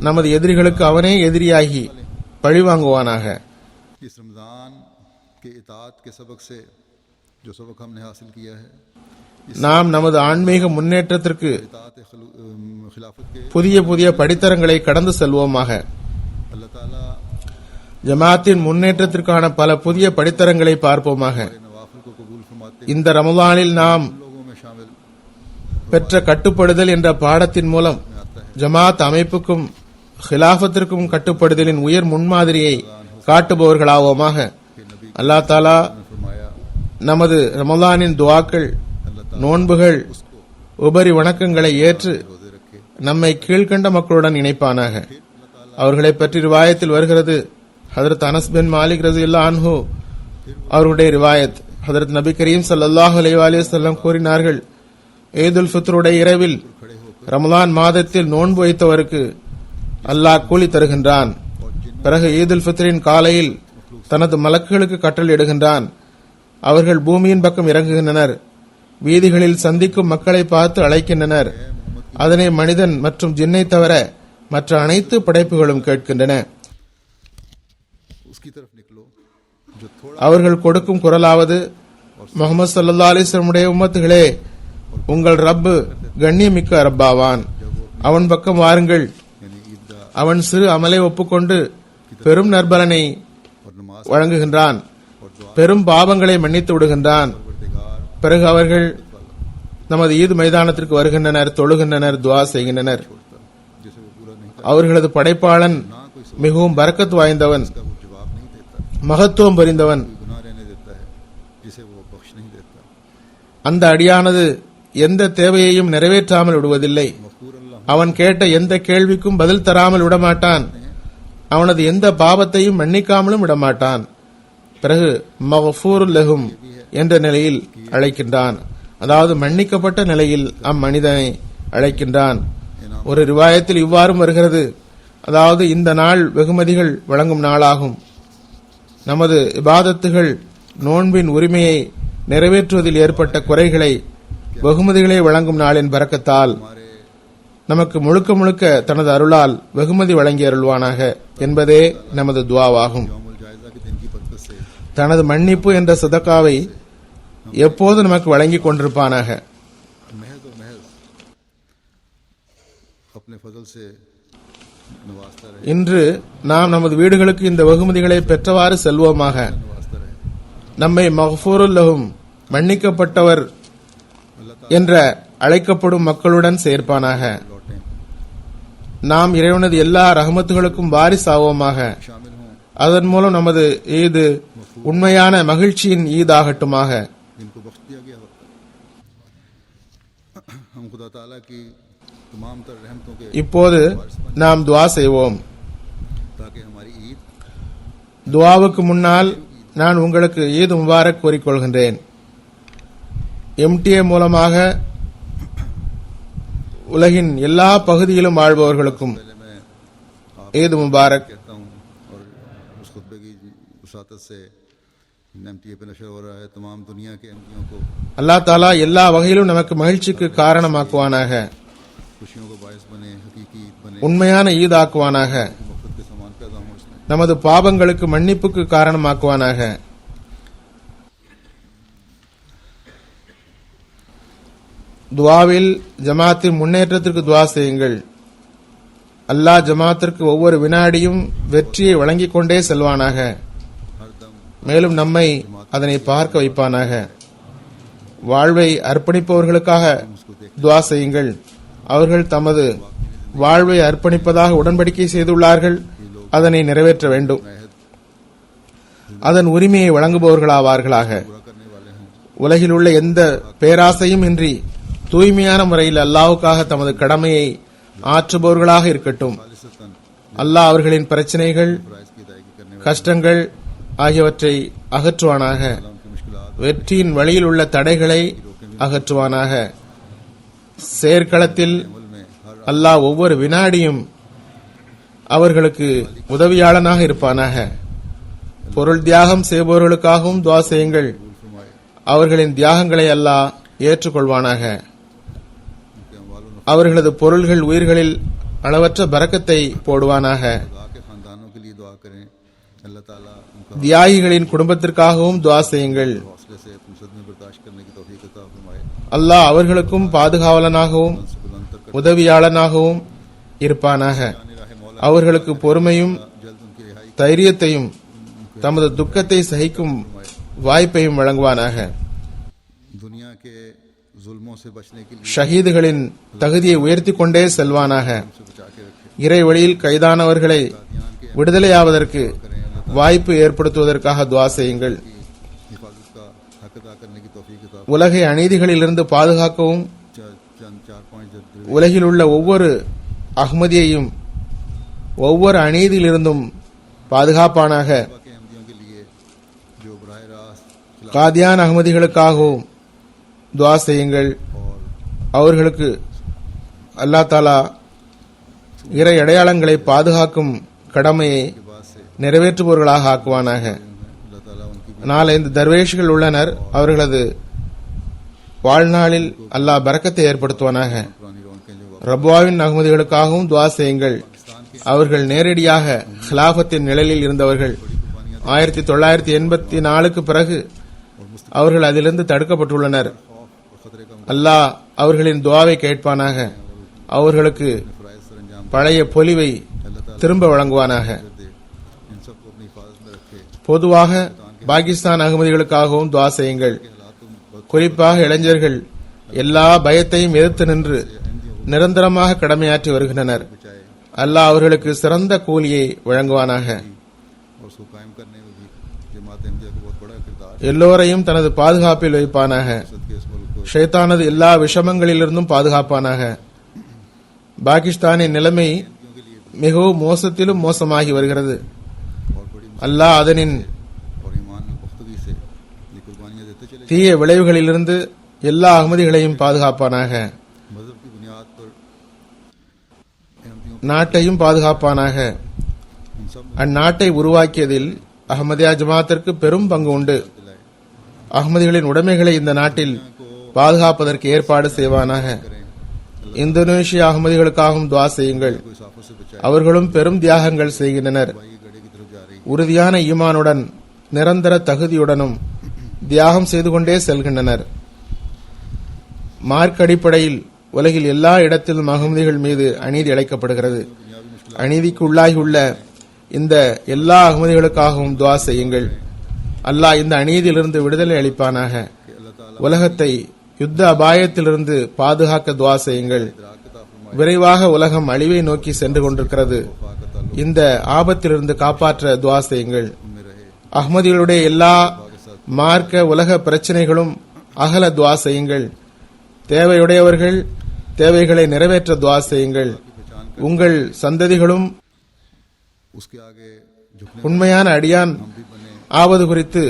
நமது எதிரிகளுக்கு அவனே எதிரியாகி பழிவாங்குவானாக. इस रमज़ान के इताअत के सबक से जो सबक हमने हासिल किया है, நாம் நமது ஆன்மீக முன்னேற்றத்திற்கு इताअत खिलाफत के புதிய புதிய படித்தரங்களை கடந்து செல்வோமாக. अल्लाह ताला ஜமாத்தின் முன்னேற்றத்திற்கான பல புதிய படித்தரங்களை பார்ப்போமாக. नवाफिल को कबूल फरमाते இந்த ரமலானில் நாம் लोगों में शामिल பெற்ற கட்டுப்படுதல் என்ற பாடத்தின் மூலம் ஜமாத் அமைப்புக்கும் ஹிலாஃபத்திற்கும் கட்டுப்படுதலின் உயர் முன்மாதிரியை காட்டுபவர்களாவோமாக. அல்லாஹ் தாலா फरमाया நமது ரமலானின் துஆக்கள், நோன்புகள், உபரி வணக்கங்களை ஏற்று रोजे रखे நம்மை கீழ்கண்ட மக்களுடன் இணைப்பானாக. அவர்களை பற்றி ரிவாயத்தில் வருகிறது. ஹதரத் அனஸ் பின் மாலிக் ரலியல்லாஹு அன்ஹு அவர்களுடைய ரிவாயத், ஹதரத் நபி கரீம் ஸல்லல்லாஹு அலைஹி வஸல்லம் கூறினார்கள், ஈதுல் ஃபித்ருடைய இரவில் ரமலான் மாதத்தில் நோன்பு வைத்தவருக்கு அல்லாஹ் கூலி தருகின்றான். பிறகு ஈதுல் ஃபித்ரின் காலையில் தனது மலக்குகளுக்கு கட்டளையிடுகின்றான். அவர்கள் பூமியின் பக்கம் இறங்குகின்றனர். வீதிகளில் சந்திக்கும் மக்களை பார்த்து அழைக்கின்றனர். அதனை மனிதன் மற்றும் ஜின்னை தவிர மற்ற அனைத்து படைப்புகளும் கேட்கின்றன. उसकी तरफ निकलो जो थोड़ा அவர்கள் கொடுக்கும் குரலாவது, முஹம்மது ஸல்லல்லாஹு அலைஹி வஸல்லம் உடைய உம்மத்துகளே, உங்கள் ரப்பு கண்ணியமிக்க ரப்பாவான். அவன் பக்கம் வாருங்கள். यानी ईदगाह அவன் சிறு அமலை ஒப்புக்கொண்டு பெரும் நற்பலனை और नमाज வழங்குகின்றான். और दुआ பெரும் பாவங்களை மன்னித்து விடுகின்றான். परवरदिगार பிறகு அவர்கள் நமது ஈது மைதானத்திற்கு வருகின்றனர், தொழுகின்றனர், துஆ செய்கின்றனர். छोड़ता जिसे वो पूरा नहीं அவர்களது படைப்பாளன் மிகவும் பரக்கத் வாய்ந்தவன், करता वो जवाब नहीं देता, மகத்துவம் புரிந்தவன். कोई गुनाह रहने देता है जिसे वो बख्श नहीं देता। அந்த அடியானது எந்த தேவையையும் நிறைவேற்றாமல் விடுவதில்லை. मगफूर अल्लाह அவன் கேட்ட எந்த கேள்விக்கும் பதில் தராமல் விடமாட்டான். அவனது எந்த பாவத்தையும் மன்னிக்காமலும் விடமாட்டான். பிறகு மகஃபூர் லஹும் என்ற நிலையில் அழைக்கின்றான். அதாவது மன்னிக்கப்பட்ட நிலையில் அம்மனிதனை அழைக்கின்றான். ஒரு ரிவாயத்தில் இவ்வாறும் வருகிறது, அதாவது இந்த நாள் வெகுமதிகள் வழங்கும் நாளாகும். நமது இபாதத்துகள் நோன்பின் உரிமையை நிறைவேற்றுவதில் ஏற்பட்ட குறைகளை வெகுமதிகளை வழங்கும் நாளின் பரக்கத்தால் हमारे நமக்கு முழுக்க முழுக்க தனது அருளால் வெகுமதி வழங்கி அருள்வானாக என்பதே நமது துஆவாகும். यौमुल जायजा के दिन की बरकत से தனது மன்னிப்பு என்ற சதகாவை எப்போது நமக்கு வழங்கிக் கொண்டிருப்பானாக. महज और महज अपने फजल से नवाजता रहे, இன்று நாம் நமது வீடுகளுக்கு இந்த வெகுமதிகளை பெற்றவாறு செல்வோமாக. नवाजता रहे। நம்மை மகஃபூருல் லஹும் மன்னிக்கப்பட்டவர் என்ற அழைக்கப்படும் மக்களுடன் சேர்ப்பானாக. लौटें நாம் இறைவனது எல்லா ரஹமத்துகளுக்கும் வாரிசாவோமாக. शामिल हों அதன் மூலம் நமது ஈது உண்மையான மகிழ்ச்சியின் ஈதாகட்டுமாக. जिनको बख्श दिया गया होता है। हम खुदा ताला की तमाम तर रहमतों के இப்போது நாம் துஆ செய்வோம். ताकि हमारी ईद துஆவுக்கு முன்னால் நான் உங்களுக்கு ஈத் முபாரக் கூறிக்கொள்கின்றேன். MTA மூலமாக உலகின் எல்லா பகுதியிலும் வாழ்பவர்களுக்கும் पहले मैं ஈத் முபாரக். कहता हूँ और उस खुतबे की वसातत से एमटीए पे नशर हो रहा है, तमाम दुनिया के एमटीओ को அல்லாஹ் தாலா எல்லா வகையிலும் நமக்கு மகிழ்ச்சிக்கு காரணமாக்குவானாக, खुशियों को बायस बने, हकीकी ईद बने, உண்மையான ஈதாக்குவானாக, मकसद के समान पैदा हों इसमें। நமது பாவங்களுக்கு மன்னிப்புக்கு காரணமாக்குவானாக. துஆவில் ஜமாத்தின் முன்னேற்றத்திற்கு துஆ செய்யுங்கள். அல்லாஹ் ஜமாத்திற்கு ஒவ்வொரு வினாடியும் வெற்றியை வழங்கிக் கொண்டே செல்வானாக. हर दम மேலும் நம்மை அதனை பார்க்க வைப்பானாக. வாழ்வை அர்ப்பணிப்பவர்களுக்காக துஆ செய்யுங்கள். அவர்கள் தமது வாழ்வை அர்ப்பணிப்பதாக உடன்படிக்கை செய்துள்ளார்கள், அதனை நிறைவேற்ற வேண்டும். அதன் உரிமையை வழங்குபவர்களாவார்களாக. पूरा करने वाले हों, உலகில் உள்ள எந்த பேராசையும் இன்றி தூய்மையான முறையில் அல்லாஹ்வுக்காக தமது கடமையை ஆற்றுபவர்களாக இருக்கட்டும். खालिसतन அல்லாஹ் அவர்களின் பிரச்சனைகள், प्राइज की अदायगी करने वाले கஷ்டங்கள் ஆகியவற்றை அகற்றுவானாக. उनकी मुश्किलात வெற்றியின் வழியில் உள்ள தடைகளை அகற்றுவானாக. செயற்களத்தில் अमल में हर அல்லாஹ் ஒவ்வொரு வினாடியும் அவர்களுக்கு உதவியாளனாக இருப்பானாக. பொருள் தியாகம் செய்பவர்களுக்காகவும் துஆ செய்யுங்கள். फूल फरमाए, அவர்களின் தியாகங்களை அல்லாஹ் ஏற்றுக்கொள்வானாக. उनके अमवालों ने அவர்களது பொருள்கள் उயிர்களில் அளவற்ற பரக்கத்தை போடுவானாக. खुदा के खानदानों के लिए दुआ करें। अल्लाह ताला उनका தியாகிகளின் குடும்பத்திற்காகவும் துஆ செய்யுங்கள். हौसले से अपनी सदमे बर्दाश्त करने की तौफीक अता फरमाए, அல்லாஹ் அவர்களுக்கும் பாதுகாவலனாகவும் उनसे बुलंद तक உதவியாளனாகவும் இருப்பானாக. राह मौला அவர்களுக்கு பொறுமையும் जल्द उनकी रिहाई தைரியத்தையும் தமது துக்கத்தை சகிக்கும் வாய்ப்பையும் வழங்குவானாக. दुनिया के जुल्मों से बचने के लिए ஷஹீதுகளின் தகுதியை உயர்த்திக் கொண்டே செல்வானாக. उनसे बचा के रखे। இறை வழியில் கைதானவர்களை விடுதலையாவதற்கு வாய்ப்பு ஏற்படுத்துவதற்காக துஆ செய்யுங்கள். हिफाजत का हक अदा करने की तौफीक अता உலகை अநீதிகளிலிருந்து பாதுகாக்கவும் चंद 4-5 जज्बे உலகில் உள்ள ஒவ்வொரு அஹ்மதியையும் ஒவ்வொரு அநீதியிலிருந்தும் பாதுகாப்பானாக. के अहमदियों के लिए जो बराह रास्त खिलाफ காதியான் அஹ்மதிகளுக்காகவும் துஆ செய்யுங்கள். और அவர்களுக்கு அல்லாஹ் தாலா இறை அடையாளங்களை பாதுகாக்கும் கடமையை बाद से நிறைவேற்றுபவர்களாக ஆக்குவானாக. अल्लाह ताला उनकी भी 4-5 தர்வேஷ்கள் உள்ளனர். அவர்களது வாழ்நாளில் அல்லாஹ் பரக்கத்தை ஏற்படுத்துவானாக. पुरानी रौनकें जो ரப்வாவின் அகமதிகளுக்காகவும் துஆ செய்யுங்கள். அவர்கள் நேரடியாக ஹிலாஃபத்தின் நிழலில் இருந்தவர்கள். 1984க்கு பிறகு அவர்கள் அதிலிருந்து தடுக்கப்பட்டுள்ளனர். खतरे का அல்லாஹ் அவர்களின் துஆவை கேட்பானாக. அவர்களுக்கு फ़राइज़ सर अंजाम பழைய பொலிவை திரும்ப வழங்குவானாக. दे, इन सबको अपनी हिफाजत में रखे। பொதுவாக பாகிஸ்தான் அகமதிகளுக்காகவும் துஆ செய்யுங்கள். குறிப்பாக இளைஞர்கள் எல்லா பயத்தையும் எதிர்த்து நின்று நிரந்தரமாக கடமையாற்றி வருகின்றனர். அல்லாஹ் அவர்களுக்கு சிறந்த கூலியை வழங்குவானாக. और उसको कायम करने में भी जमात अहमदिया का बहुत बड़ा किरदार எல்லோரையும் தனது பாதுகாப்பில் வைப்பானாக. सदके इस मुल्क को ஷைத்தானது எல்லா விஷமங்களிலிருந்தும் பாதுகாப்பானாக. பாகிஸ்தானின் நிலைமை மிகவும் மோசத்திலும் மோசமாகி வருகிறது. और बड़ी அல்லாஹ் அதனின் और ईमान में पुख्तगी से ये कुर्बानियां देते चले தீய விளைவுகளிலிருந்து எல்லா அகமதிகளையும் பாதுகாப்பானாக. मजहब की बुनियाद पर अहमदियों நாட்டையும் பாதுகாப்பானாக. उन सब அந்நாட்டை உருவாக்கியதில் அஹ்மதியா ஜமாத்திற்கு பெரும் பங்கு உண்டு. दिलाए அகமதிகளின் உடைமைகளை இந்த நாட்டில் பாதுகாப்பதற்கு ஏற்பாடு செய்வானாக. இந்தோனேஷிய அகமதிகளுக்காகவும் துஆ செய்யுங்கள். कोई साफों से बचाए। அவர்களும் பெரும் தியாகங்கள் செய்கின்றனர். भाई गड़े की तरफ जा रही உறுதியான ஈமானுடன் நிரந்தர தகுதியுடனும் தியாகம் செய்து கொண்டே செல்கின்றனர். மார்க் அடிப்படையில் உலகில் எல்லா இடத்திலும் அகமதிகள் மீது அநீதி இழைக்கப்படுகிறது. அநீதிக்கு உள்ளாகியுள்ள இந்த எல்லா அகமதிகளுக்காகவும் துஆ செய்யுங்கள். அல்லாஹ் இந்த அநீதியிலிருந்து விடுதலை அளிப்பானாக. உலகத்தை யுத்த அபாயத்திலிருந்து பாதுகாக்க துஆ செய்யுங்கள். விரைவாக உலகம் அழிவை நோக்கி சென்று கொண்டிருக்கிறது. இந்த ஆபத்திலிருந்து காப்பாற்ற துஆ செய்யுங்கள். அஹ்மதிகளுடைய எல்லா மார்க்க உலக பிரச்சனைகளும் அகல துஆ செய்யுங்கள். தேவையுடையவர்கள் தேவைகளை நிறைவேற்ற துஆ செய்யுங்கள். உங்கள் சந்ததிகளும் उसके आगे झुकने உண்மையான அடியான் ஆவது குறித்து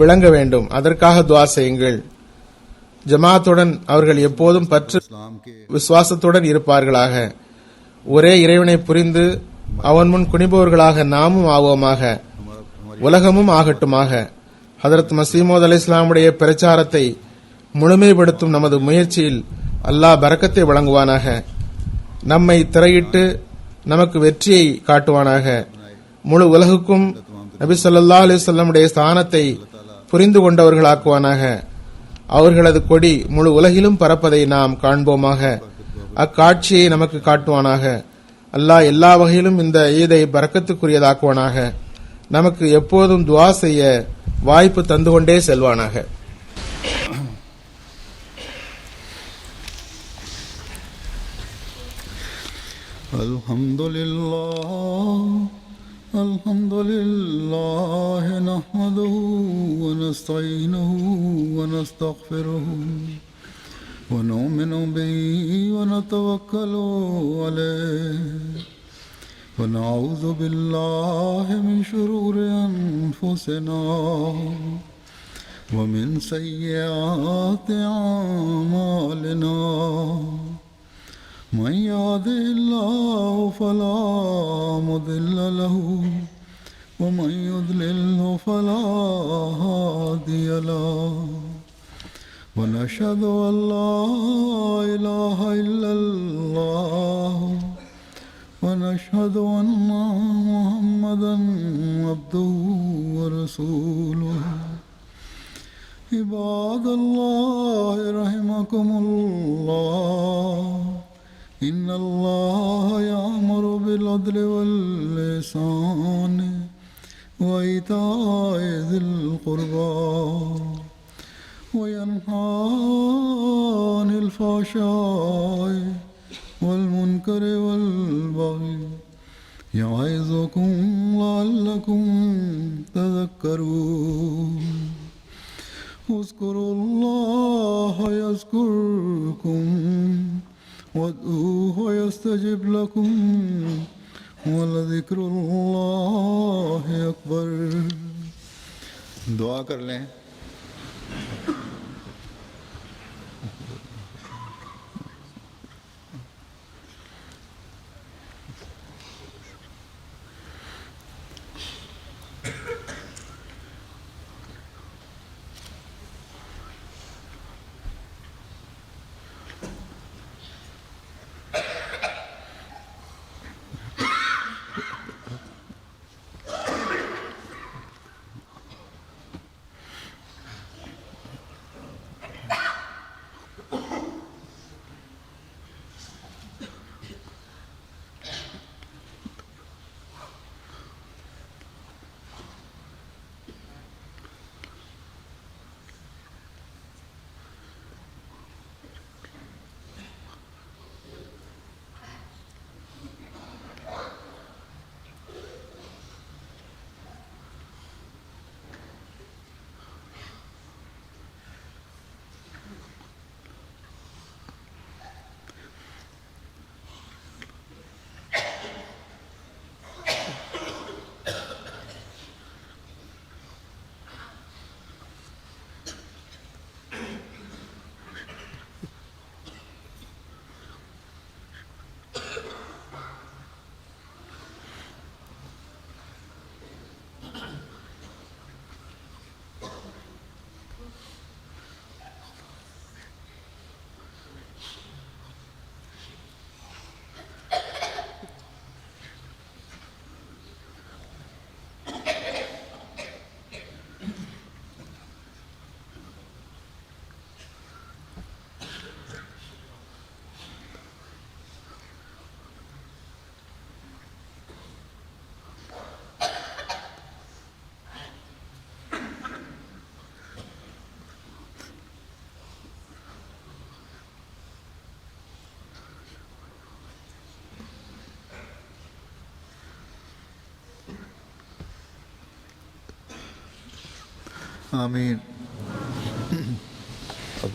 விளங்க வேண்டும். அதற்காக துஆ செய்யுங்கள். ஜமாத்துடன் அவர்கள் எப்போதும் பற்று इस्लाम के விசுவாசத்துடன் இருப்பார்களாக. ஒரே இறைவனை புரிந்து அவன் முன் குனிபவர்களாக நாமும் ஆவோமாக. உலகமும் ஆகட்டுமாக. ஹதரத் மசீமோத் அலைஹிஸ்ஸலாமுடைய பிரச்சாரத்தை முழுமைப்படுத்தும் நமது முயற்சியில் அல்லாஹ் பரக்கத்தை வழங்குவானாக. நம்மை திரையிட்டு நமக்கு வெற்றியை காட்டுவானாக. முழு உலகுக்கும் நபி ஸல்லல்லாஹு அலைஹி வஸல்லமுடைய ஸ்தானத்தை புரிந்து கொண்டவர்களாக்குவானாக. அவர்களது கொடி முழு உலகிலும் பறப்பதை நாம் காண்போமாக. அக்காட்சியை நமக்கு காட்டுவானாக. அல்லாஹ் எல்லா வகையிலும் இந்த ஈதை பரக்கத்துக்குரியதாக்குவானாக. நமக்கு எப்போதும் துஆ செய்ய வாய்ப்பு தந்து கொண்டே செல்வானாக. الحمد لله نحمده ونستعينه ونستغفره ونؤمن به ونتوكل عليه ونعوذ بالله من شرور أنفسنا ومن سيئات أعمالنا من يهده الله فلا مضل له ومن يضلله فلا هادي له ونشهد أن لا إله إلا الله ونشهد أن محمدا عبده ورسوله عباد الله رحمكم الله إن الله يأمر بالعدل والإحسان وإيتاء ذي القربى وينهى عن الفحشاء والمنكر والبغي يعظكم لعلكم تذكرون اذكروا الله يذكركم وادعوه يستجب لكم ولذكر الله أكبر. दुआ कर लें. आमीन। अब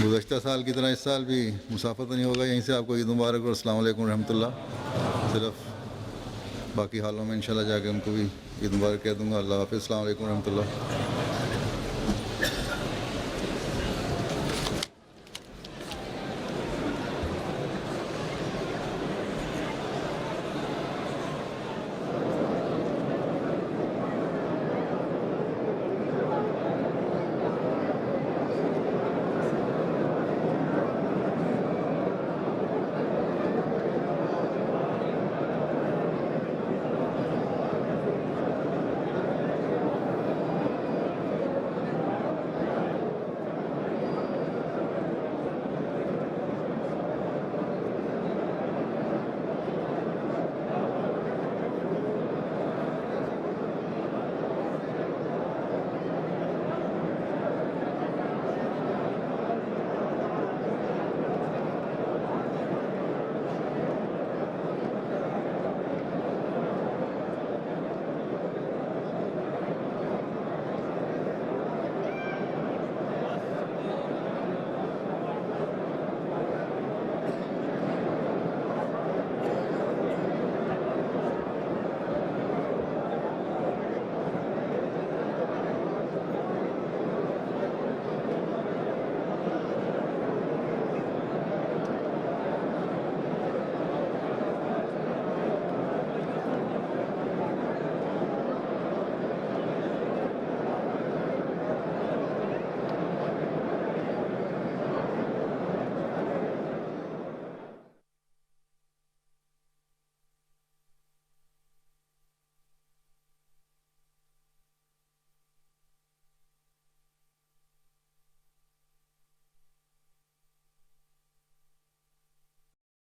गुज़श्ता साल की तरह इस साल भी मुसाफत नहीं होगा। यहीं से आपको ईद मुबारक और अस्सलाम वालेकुम रहमतुल्लाह। सिर्फ बाकी हालों में इंशाल्लाह जाके उनको भी ईद मुबारक कह दूँगा। अल्लाह हाफ़िज़, अस्सलाम वालेकुम रहमतुल्लाह।